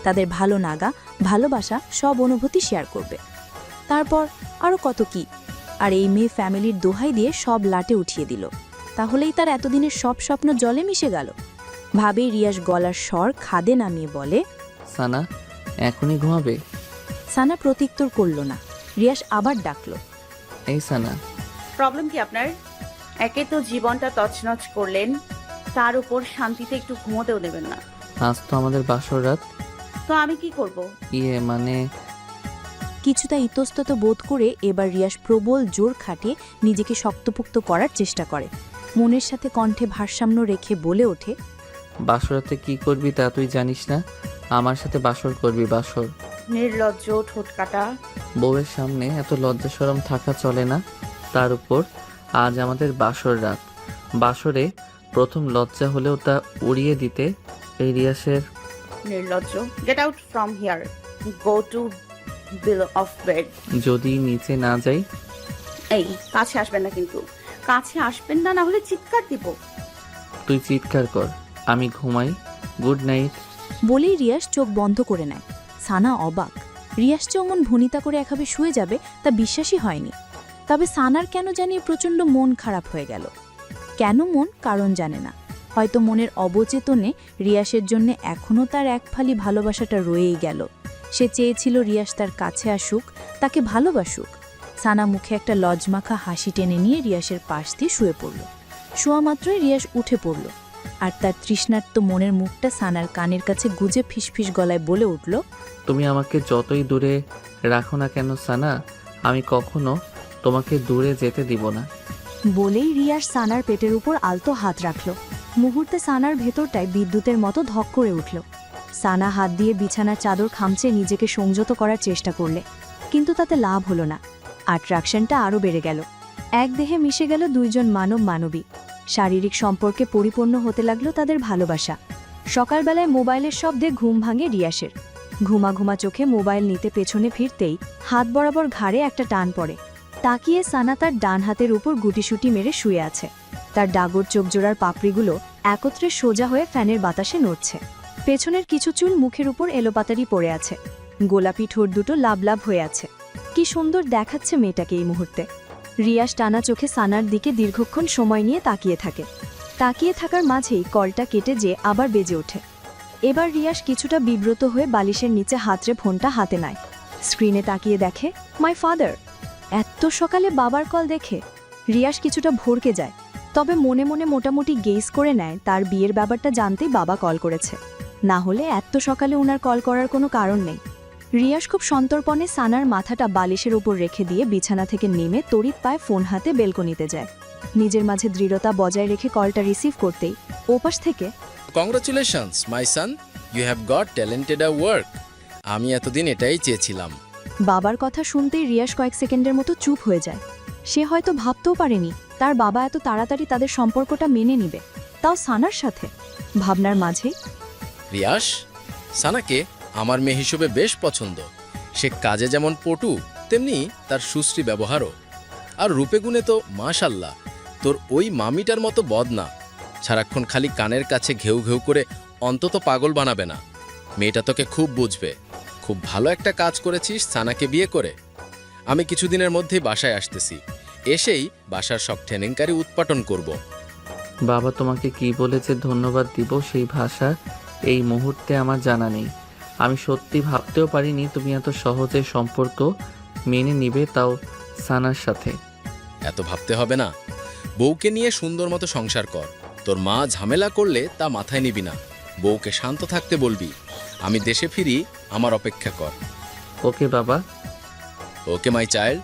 তাদের ভালো লাগা, ভালোবাসা সব অনুভূতি শেয়ার করবে। তারপর আরও কত কি। আর এই মেয়ে ফ্যামিলির দোহাই দিয়ে সব লাটে উঠিয়ে দিল। তাহলেই তার এতদিনের সব স্বপ্ন জলে মিশে গেল। ভাবেই রিয়াস গলার স্বর খাদে নামিয়ে বলে, সানা এখনই ঘুমাবে? সানা প্রত্যুত্তর করল না। রিয়াস আবার ডাকল, এই সানা। প্রবলেম কি আপনার? একে তো জীবনটা তছনছ করলেন, তার উপর শান্তিতে একটু ঘুমোতেও দেবেন না। আজ তো আমাদের বাসর রাত। তো আমি কি করব? মানে কিছুটা ইতস্তত বোধ করে এবার রিয়াস প্রবল জোর খাটিয়ে নিজেকে শক্তপোক্ত করার চেষ্টা করে। মনের সাথে কণ্ঠে ভারসাম্য রেখে বলে ওঠে, বাসরাতে কি করবি তা তুই জানিস না? আমার সাথে বাসর করবি, বাসর। নির্লজ্জ ঠোঁটকাটা। বউয়ের সামনে এত লজ্জা শরম থাকা চলে না। তার উপর আজ আমাদের বাসর রাত। বাসরে প্রথম লজ্জা হলেও তা উড়িয়ে দিতে এই রিয়াসের। নির্লজ্জ, get out from here, go to below of bed. যদি নিচে না যাই? এই কাছে আসবেন না, কিন্তু কাছে আসবেন না, না হলে চিৎকার দিব। তুই চিৎকার কর, আমি ঘুমাই। Good night. বলেই রিয়াস চোখ বন্ধ করে নেয়। সানা অবাক, রিয়াস যে অমন ভনিতা করে এভাবে শুয়ে যাবে তা বিশ্বাসই হয়নি। তবে সানার কেন জানি প্রচণ্ড মন খারাপ হয়ে গেল। কেন মন, কারণ জানে না। হয়তো মনের অবচেতনে রিয়াসের জন্য এখনও তার এক ফালি ভালোবাসাটা রয়েই গেল। সে চেয়েছিল রিয়াস তার কাছে আসুক, তাকে ভালোবাসুক। সানা মুখে একটা লজ্মাখা হাসি টেনে নিয়ে রিয়াসের পাশ দিয়ে শুয়ে পড়ল। শোয়া মাত্রই রিয়াস উঠে পড়ল, আর তার তৃষ্ণার্ত মনের মুখটা সানার কানের কাছে গুজে ফিসফিস গলায় বলে উঠল, তুমি আমাকে যতই দূরে রাখো না কেন সানা, আমি কখনো তোমাকে দূরে যেতে দিব না। বলেই রিয়াস সানার পেটের উপর আলতো হাত রাখল। মুহূর্তে সানার ভেতরটায় বিদ্যুতের মতো ধক করে উঠল। সানা হাত দিয়ে বিছানার চাদর খামচে নিজেকে সংযত করার চেষ্টা করলে, কিন্তু তাতে লাভ হলো না। অ্যাট্রাকশনটা আরও বেড়ে গেল। এক দেহে মিশে গেল দুইজন মানব মানবী। শারীরিক সম্পর্কে পরিপূর্ণ হতে লাগলো তাদের ভালোবাসা। সকালবেলায় মোবাইলের শব্দে ঘুম ভাঙে রিয়াসের। ঘুমা ঘুমা চোখে মোবাইল নিতে পেছনে ফিরতেই হাত বরাবর ঘাড়ে একটা টান পড়ে। তাকিয়ে সানা তার ডান হাতের উপর গুটিসুটি মেরে শুয়ে আছে। তার ডাগর চোখজোড়ার পাপড়িগুলো একত্রে সোজা হয়ে ফ্যানের বাতাসে নড়ছে। পেছনের কিছু চুল মুখের উপর এলোপাতারি পড়ে আছে। গোলাপি ঠোঁট দুটো লাভ লাভ হয়ে আছে। কি সুন্দর দেখাচ্ছে মেয়েটাকে এই মুহূর্তে। রিয়াস টানা চোখে সানার দিকে দীর্ঘক্ষণ সময় নিয়ে তাকিয়ে থাকে। তাকিয়ে থাকার মাঝেই কলটা কেটে যে আবার বেজে ওঠে। এবার রিয়াস কিছুটা বিব্রত হয়ে বালিশের নিচে হাতড়ে ফোনটা হাতে নেয়। স্ক্রিনে তাকিয়ে দেখে মাই ফাদার। এত সকালে বাবার কল দেখে রিয়াস কিছুটা ভরকে যায়, তবে মনে মনে মোটামুটি গেস করে নেয় তার বিয়ের ব্যাপারটা জানতেই বাবা কল করেছে, না হলে এত সকালে ওনার কল করার কোনো কারণ নেই। রিয়াস খুব সন্তর্পণে সানার মাথাটা বালিশের উপর রেখে দিয়ে বিছানা থেকে নেমে তড়িৎ পায়ে ফোন হাতে বেলকনিতে যায়। নিজের মাঝে দৃঢ়তা বজায় রেখে কলটা রিসিভ করতেই ওপাশ থেকে congratulations my son, you have got talented a work. আমি এতদিন এটাই চেয়েছিলাম। বাবার কথা শুনতেই রিয়াস কয়েক সেকেন্ডের মতো চুপ হয়ে যায়। সে হয়তো ভাবতেও পারেনি তার বাবা এত তাড়াতাড়ি তাদের সম্পর্কটা মেনে নিবে, তাও সানার সাথে। ভাবনার মাঝেই রিয়াস, সানাকে আমার মেয়ে হিসেবে বেশ পছন্দ। সে কাজে যেমন পটু, তেমনি তার সুশ্রী ব্যবহারও। আর রূপে গুণে তো মাশাল্লাহ, তোর ওই মামিটার মতো বদ না। সারাক্ষণ খালি কানের কাছে ঘেউ ঘেউ করে অন্তত পাগল বানাবে না। মেয়েটা তোকে খুব বুঝবে। খুব ভালো একটা কাজ করেছিস সানাকে বিয়ে করে। আমি কিছুদিনের মধ্যেই বাসায় আসতেছি। এসেই বাসার সব ট্রেনিংকারী উৎপাটন করব। বাবা তোমাকে কি বলেছে ধন্যবাদ দিব সেই ভাষা এই মুহূর্তে আমার জানা নেই। আমি সত্যি ভাবতেও পারিনি তুমি এত সহজে সম্পর্ক মেনে নিবে, তাও সানার সাথে। এত ভাবতে হবে না। বউকে নিয়ে সুন্দর মতো সংসার কর। তোর মা ঝামেলা করলে তা মাথায় নিবি না। বউকে শান্ত থাকতে বলবি। আমি দেশে ফিরি, আমার অপেক্ষা কর। ওকে বাবা। ওকে মাই চাইল্ড,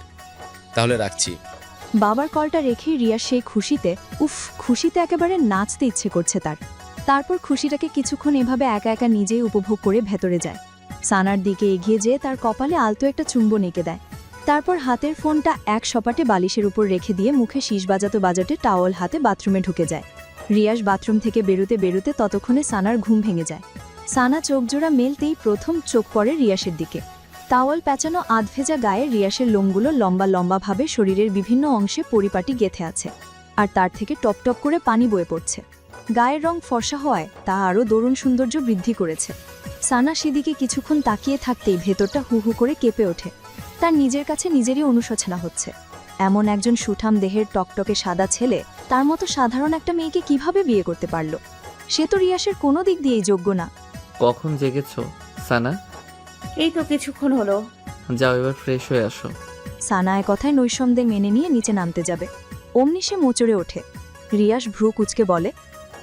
তাহলে রাখছি। বাবার কলটা রেখেই রিয়া সেই খুশিতে একেবারে নাচতে ইচ্ছে করছে তার। তারপর খুশিটাকে কিছুক্ষণ এভাবে একা একা নিজেই উপভোগ করে ভেতরে যায়। সানার দিকে এগিয়ে যেয়ে তার কপালে আলতো একটা চুম্বন এঁকে দেয়। তারপর হাতের ফোনটা এক সপাটে বালিশের উপর রেখে দিয়ে মুখে শীষ বাজাতে টাওয়াল হাতে বাথরুমে ঢুকে যায়। রিয়াস বাথরুম থেকে বেরোতে ততক্ষণে সানার ঘুম ভেঙে যায়। সানা চোখজোড়া মেলতেই প্রথম চোখ পড়ে রিয়াসের দিকে। টাওয়াল প্যাঁচানো আধভেজা গায়ে রিয়াসের লোমগুলো লম্বা লম্বাভাবে শরীরের বিভিন্ন অংশে পরিপাটি গেঁথে আছে, আর তার থেকে টপটপ করে পানি বয়ে পড়ছে। গায়ের রং ফর্সা হওয়ায় তা আরও দরুণ সৌন্দর্য বৃদ্ধি করেছে। সানা সেদিকে কিছুক্ষণ তাকিয়ে থাকতেই ভেতরটা হু হু করে কেঁপে ওঠে। তার নিজের কাছে নিজেরই অনুশোচনা হচ্ছে। এমন একজন সুঠাম দেহের টকটকে সাদা ছেলে তার মতো সাধারণ একটা মেয়েকে কিভাবে বিয়ে করতে পারল? সে তো রিয়াসের কোনো দিক দিয়েই যোগ্য না। কখন জেগেছো সানা? এই তো কিছুক্ষণ হলো। যাও এবার ফ্রেশ হয়ে আসো। সানা এ কথায় নৈঃসন্দেহে মেনে নিয়ে নিচে নামতে যাবে, অমনি সে মোচড়ে ওঠে। রিয়াস ভ্রু কুঁচকে বলে,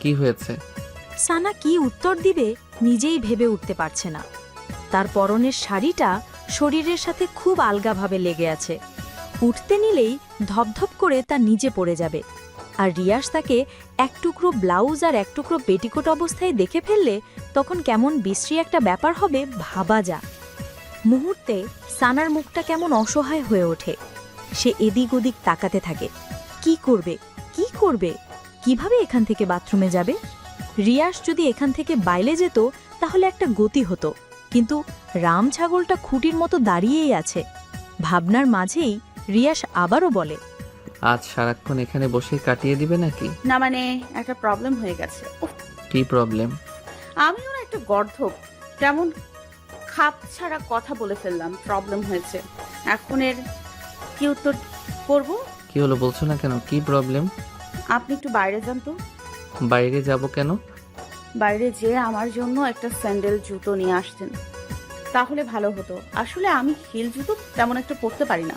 কি হয়েছে? সানা কি উত্তর দিবে নিজেই ভেবে উঠতে পারছে না। তার পরনের শাড়িটা শরীরের সাথে খুব আলগাভাবে লেগে আছে। উঠতে নিলেই ধপধপ করে তা নিচে পড়ে যাবে। আর রিয়াস তাকে এক টুকরো ব্লাউজ আর এক টুকরো পেটিকোট অবস্থায় দেখে ফেললে তখন কেমন বিশ্রী একটা ব্যাপার হবে ভাবা যা। মুহূর্তে সানার মুখটা কেমন অসহায় হয়ে ওঠে। সে এদিক ওদিক তাকাতে থাকে। কি করবে? কিভাবে এখান থেকে বাথরুমে যাবে? রিয়াস যদি এখান থেকে বাইরে যেত তাহলে একটা গতি হতো, কিন্তু রাম ছাগলটা খুঁটির মতো দাঁড়িয়েই আছে। ভাবনার মাঝেই রিয়াস আবারও বলে, আজ সারাক্ষণ এখানে বসে কাটিয়ে দিবে নাকি? না মানে একটা প্রবলেম হয়ে গেছে। উফ, কি প্রবলেম? আমিও না একটা গর্ধব, কেমন খাপ ছাড়া কথা বলে ফেললাম। প্রবলেম হয়েছে। এখন এর কি উত্তর করব? কি হলো বলছো না কেন? কি প্রবলেম? আপনি একটু বাইরে যান তো। বাইরে যাব কেন? বাইরে যেয়ে আমার জন্য একটা স্যান্ডেল জুতো নিয়ে আসতেন, তাহলে ভালো হতো। আসলে আমি হিল জুতো তেমন একটা পরতে পারি না,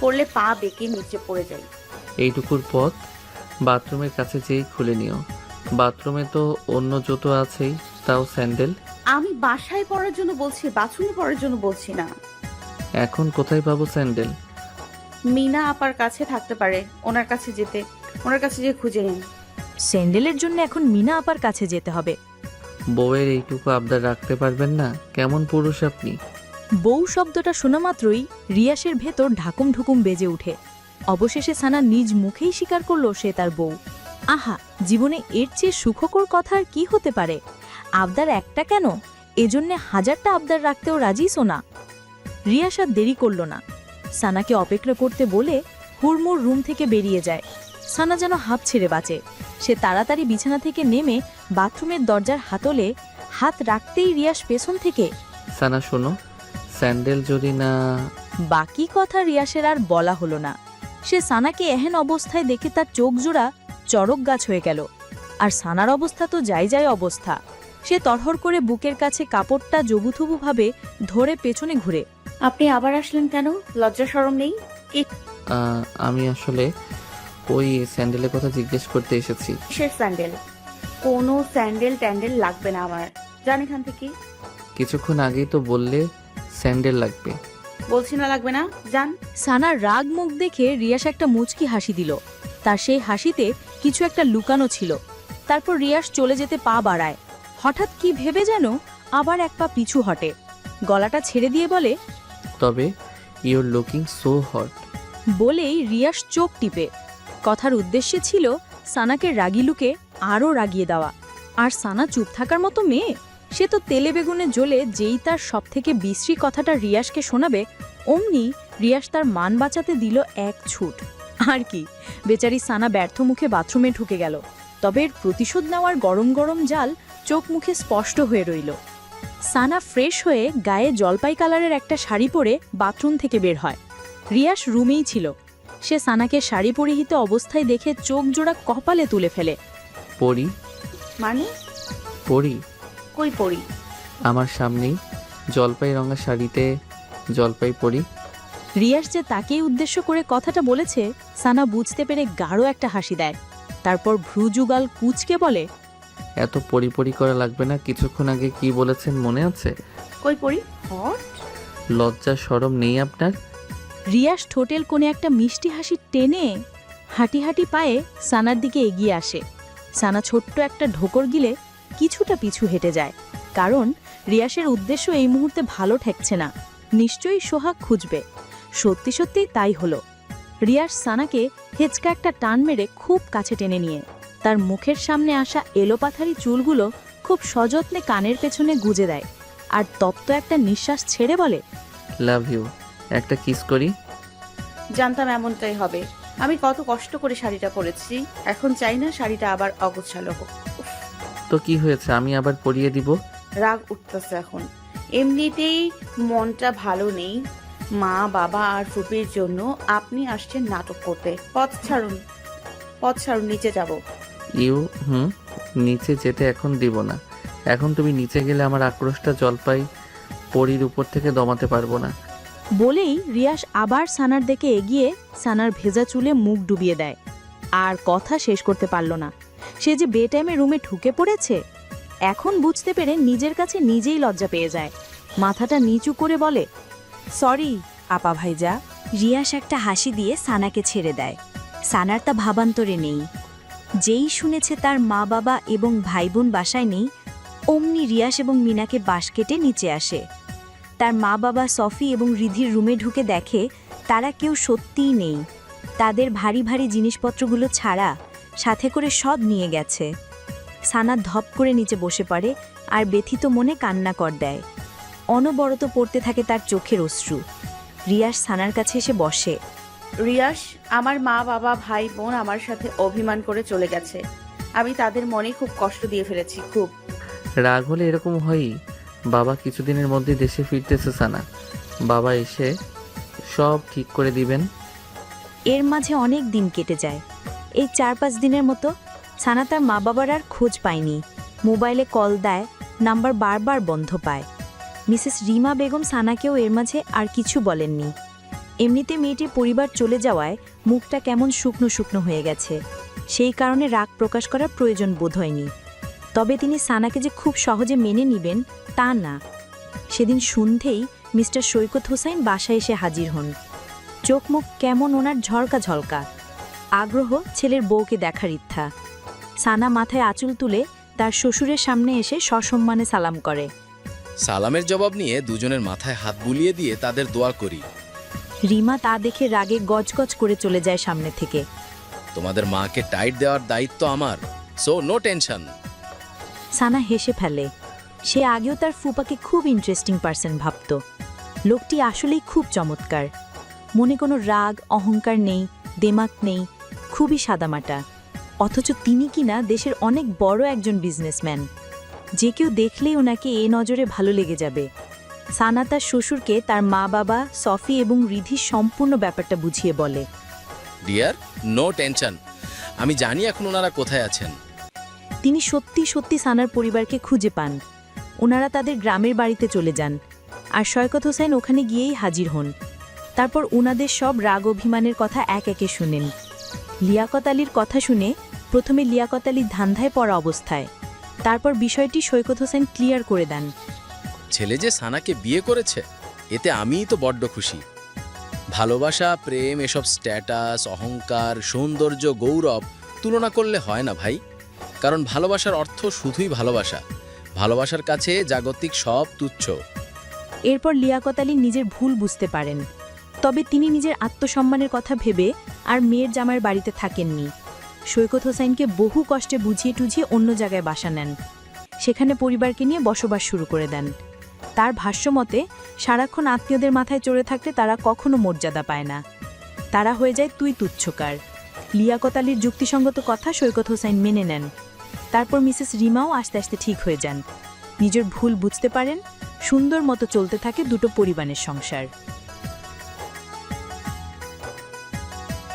পরলে পা বেঁকে নিচে পড়ে যাই। এইটুকুর পথ বাথরুমের কাছে যেই খুলে নিও। বাথরুমে তো অন্য জুতো আছেই, তাও স্যান্ডেল? আমি বাসায় পরার জন্য বলছি, বাথরুমে পরার জন্য বলছি না। এখন কোথায় পাবো স্যান্ডেল? মিনা আপার কাছে থাকতে পারে, ওনার কাছে যেয়ে খুঁজে নিন। স্যান্ডেলের জন্য এখন মিনা আপার কাছে যেতে হবে? বউয়ের এইটুকু আবদার রাখতে পারবেন না? কেমন পুরুষ আপনি? বউ শব্দটা শোনা মাত্রই রিয়াসের ভেতর ঢাকুম ঢুকুম বেজে উঠে। অবশেষে সানা নিজ মুখেই স্বীকার করল সে তার বউ। আহা, জীবনে এর চেয়ে সুখকর কথা আর কি হতে পারে? আবদার একটা কেন, এজন্যে 1000টা আবদার রাখতেও রাজি সোনা। রিয়াস আর দেরি করল না, সানাকে অপেক্ষা করতে বলে হুড়মুড় রুম থেকে বেরিয়ে যায়। সানা যেন হাঁপ ছেড়ে বাঁচে। সে তাড়াতাড়ি বিছানা থেকে নেমে বাথরুমের দরজার হাতলে হাত রাখতেই রিয়াস পেছন থেকে, সানা শোনো, স্যান্ডেল যদি না। বাকি কথা রিয়াসের আর বলা হলো না। সে সানাকে এহেন অবস্থায় দেখে তার চোখ জোড়া চড়ক গাছ হয়ে গেল। আর সানার অবস্থা তো যাই যাই অবস্থা। সে তড়হড় করে বুকের কাছে কাপড়টা জবুথুবুভাবে ধরে পেছনে ঘুরে। আপনি আবার আসলেন কেন? লজ্জা শরম নেই? আমি আসলে ওই স্যান্ডেলের কথা জিজ্ঞেস করতে এসেছি। কিসের স্যান্ডেল? কোনো স্যান্ডেল ট্যান্ডেল লাগবে না আমার, জান এখান থেকে। কিছুক্ষণ আগেই তো বললে স্যান্ডেল লাগবে। বলছি না লাগবে না, যান। সানার রাগ মুখ দেখে রিয়াস একটা মুচকি হাসি দিল। তার সেই হাসিতে কিছু একটা লুকানো ছিল। তারপর রিয়াস চলে যেতে পা বাড়ায়। হঠাৎ কি ভেবে যেন আবার এক পা পিছু হটে, গলাটা ছেড়ে দিয়ে বলে, তবে ইউর লুকিং সো হট। বলেই রিয়াস চোখ টিপে। কথার উদ্দেশ্যে ছিল সানাকে রাগি লুকে আরও রাগিয়ে দেওয়া। আর সানা চুপ থাকার মতো মেয়ে? সে তো তেলে বেগুনে জ্বলে যেই তার সবথেকে বিশ্রী কথাটা রিয়াসকে শোনাবে, অমনি রিয়াস তার মান বাঁচাতে দিল এক ছুট। আর কি, বেচারি সানা ব্যর্থ মুখে বাথরুমে ঢুকে গেল। তবে এর প্রতিশোধ নেওয়ার গরম গরম জাল চোখ মুখে স্পষ্ট হয়ে রইল। সানা ফ্রেশ হয়ে গায়ে জলপাই কালারের একটা শাড়ি পরে বাথরুম থেকে বের হয়। রিয়াস রুমেই ছিল। সে সানাকে শাড়ি পরিহিত অবস্থায় দেখে চোখ জোড়া কপালে তুলে ফেলে। পরি? মানে? পরি? কই পড়ি? আমার সামনেই জলপাই রঙা শাড়িতে জলপাই পরি। রিয়াস যে তাকেই উদ্দেশ্য করে কথাটা বলেছে, সানা বুঝতে পেরে গাঢ় একটা হাসি দেয়। তারপর ভ্রুযুগাল কুচকে বলে, এত পরি পরি করা লাগবে না। কিছুক্ষণ আগে কি বলেছেন মনে আছে? কই পড়ি? হট? লজ্জা শরম নেই আপনার? রিয়াস ঠোঁটের কোণে একটা মিষ্টি হাসি টেনে হাঁটি হাঁটি পায়ে সানার দিকে এগিয়ে আসে। সানা ছোট্ট একটা ঢোকর গিলে কিছুটা পিছু হেঁটে যায়, কারণ রিয়াসের উদ্দেশ্য এই মুহূর্তে ভালো ঠেকছে না। নিশ্চয়ই সোহাগ খুঁজবে। সত্যি সত্যিই তাই হলো। রিয়াস সানাকে হেঁচকা একটা টান মেরে খুব কাছে টেনে নিয়ে তার মুখের সামনে আসা এলোপাথারি চুলগুলো খুব সযত্নে কানের পেছনে গুজে দেয়। আর তপ্ত একটা নিঃশ্বাস ছেড়ে বলে, লাভ ইউ। একটা কিস করি? জানতাম এমনটাই হবে। আমি কত কষ্ট করে শাড়িটা পরেছি, এখন চাই না শাড়িটা আবার অগোছালো হোক। তো কি হয়েছে, আমি আবার পরিয়ে দিব? রাগ উঠতেছে এখন। এমনিতেই মনটা ভালো নেই। মা বাবা আর ফুপির জন্য আপনি আসছেন নাটক করতে। পথ ছাড়ুন, পথ ছাড়ুন, নিচে যাব। ইউ নিচে যেতে এখন দিব না। এখন তুমি নিচে গেলে আমার আক্রোশটা জলপাই পরির উপর থেকে দমাতে পারবো না। বলেই রিয়াস আবার সানার দিকে এগিয়ে সানার ভেজা চুলে মুখ ডুবিয়ে দেয়। আর কথা শেষ করতে পারল না। সে যে বেটাইমে রুমে ঢুকে পড়েছে, এখন বুঝতে পেরে নিজের কাছে নিজেই লজ্জা পেয়ে যায়। মাথাটা নিচু করে বলে, সরি আপা ভাইজা। রিয়াস একটা হাসি দিয়ে সানাকে ছেড়ে দেয়। সানার তা ভাবান্তরে নেই। যেই শুনেছে তার মা বাবা এবং ভাই বোন বাসায় নেই, অমনি রিয়াস এবং মিনাকে বাঁশ কেটে নিচে আসে। তার মা বাবা সফি এবং রিধির রুমে ঢুকে দেখে তারা কেউ সত্যিই নেই। তাদের ভারী ভারী জিনিসপত্রগুলো ছাড়া সাথে করে সব নিয়ে গেছে। সানা ধপ করে নিচে বসে পড়ে আর ব্যথিত মনে কান্না কর দেয়। অনবরত পড়তে থাকে তার চোখের অশ্রু। রিয়াস সানার কাছে এসে বসে। রিয়াস, আমার মা বাবা ভাই বোন আমার সাথে অভিমান করে চলে গেছে। আমি তাদের মনে খুব কষ্ট দিয়ে ফেলেছি, খুব। রাগ হলে এরকম হয়ই। বাবা কিছুদিনের মধ্যে দেশে ফিরতেছে সানা। বাবা এসে সব ঠিক করে দিবেন। এর মাঝে অনেক দিন কেটে যায়। এই 4-5 দিনের মতো সানা তার মা বাবার আর খোঁজ পায়নি। মোবাইলে কল দেয়, নাম্বার বারবার বন্ধ পায়। মিসেস রিমা বেগম সানাকেও এর মাঝে আর কিছু বলেননি। এমনিতে মেয়েটির পরিবার চলে যাওয়ায় মুখটা কেমন শুকনো শুকনো হয়ে গেছে। সেই কারণে রাগ প্রকাশ করার প্রয়োজন বোধ হয়নি। তবে তিনি সানাকে যে খুব সহজে মেনে নিবেন তা না। সেদিন সন্ধেই মিস্টার সৈকত হোসাইন বাসায় এসে হাজির হন। চোখ মুখ কেমন ওনার ঝলকা ঝলকা। আগ্রহ ছেলের বউকে দেখার ইচ্ছা। সানা মাথায় আঁচল তুলে তার শ্বশুরের সামনে এসে সসম্মানে সালাম করে। সালামের জবাব নিয়ে দুজনের মাথায় হাত বুলিয়ে দিয়ে তাদের দোয়া করি। রিমা তা দেখে রাগে গজগজ করে চলে যায় সামনে থেকে। তোমাদের মাকে টাইট দেওয়ার দায়িত্ব আমার, সো নো টেনশন। সানা হেসে ফেলে। সে আগেও তার ফুপাকে খুব ইন্টারেস্টিং পার্সন ভাবত। লোকটি আসলেই খুব চমৎকার, মনে কোনো রাগ অহংকার নেই, দেমাক নেই, খুবই সাদামাটা। অথচ তিনি কিনা দেশের অনেক বড় একজন বিজনেসম্যান। যে কেউ দেখলেই ওনাকে এ নজরে ভালো লেগে যাবে। সানা তার শ্বশুরকে তার মা বাবা, সফি এবং রিধির সম্পূর্ণ ব্যাপারটা বুঝিয়ে বলে। ডিয়ার, নো টেনশন, আমি জানি এখন ওনারা কোথায় আছেন। তিনি সত্যি সত্যি সানার পরিবারকে খুঁজে পান। ওনারা তাদের গ্রামের বাড়িতে চলে যান, আর শয়কত হোসেন ওখানে গিয়েই হাজির হন। তারপর ওনাদের সব রাগ অভিমানের কথা এক একে শুনেন। লিয়াকত আলীর কথা শুনে প্রথমে লিয়াকত আলী ধান্ধায় পড়া অবস্থায়, তারপর বিষয়টি শৈকত হোসেন ক্লিয়ার করে দেন। ছেলে যে সানাকে বিয়ে করেছে, এতে আমিই তো বড্ড খুশি। ভালোবাসা, প্রেম, এসব স্ট্যাটাস, অহংকার, সৌন্দর্য, গৌরব তুলনা করলে হয় না ভাই। কারণ ভালোবাসার অর্থ শুধুই ভালোবাসা। ভালোবাসার কাছে জাগতিক সব তুচ্ছ। এরপর লিয়াকত আলী নিজের ভুল বুঝতে পারেন। তবে তিনি নিজের আত্মসম্মানের কথা ভেবে আর মেয়ের জামাইয়ের বাড়িতে থাকেননি। শৈকত হোসেনকে বহু কষ্টে বুঝিয়ে টুঝিয়ে অন্য জায়গায় বাসা নেন। সেখানে পরিবারকে নিয়ে বসবাস শুরু করে দেন। তার ভাষ্যমতে সারাক্ষণ আত্মীয়দের মাথায় চড়ে থাকলে তারা কখনো মর্যাদা পায় না, তারা হয়ে যায় তুই তুচ্ছকার। লিয়াকত আলীর যুক্তিসঙ্গত কথা শৈকত হোসেন মেনে নেন। তারপর মিসেস রিমাও আস্তে আস্তে ঠিক হয়ে যান, নিজের ভুল বুঝতে পারেন, সুন্দর মতো চলতে থাকে দুটো পরিবারের সংসার।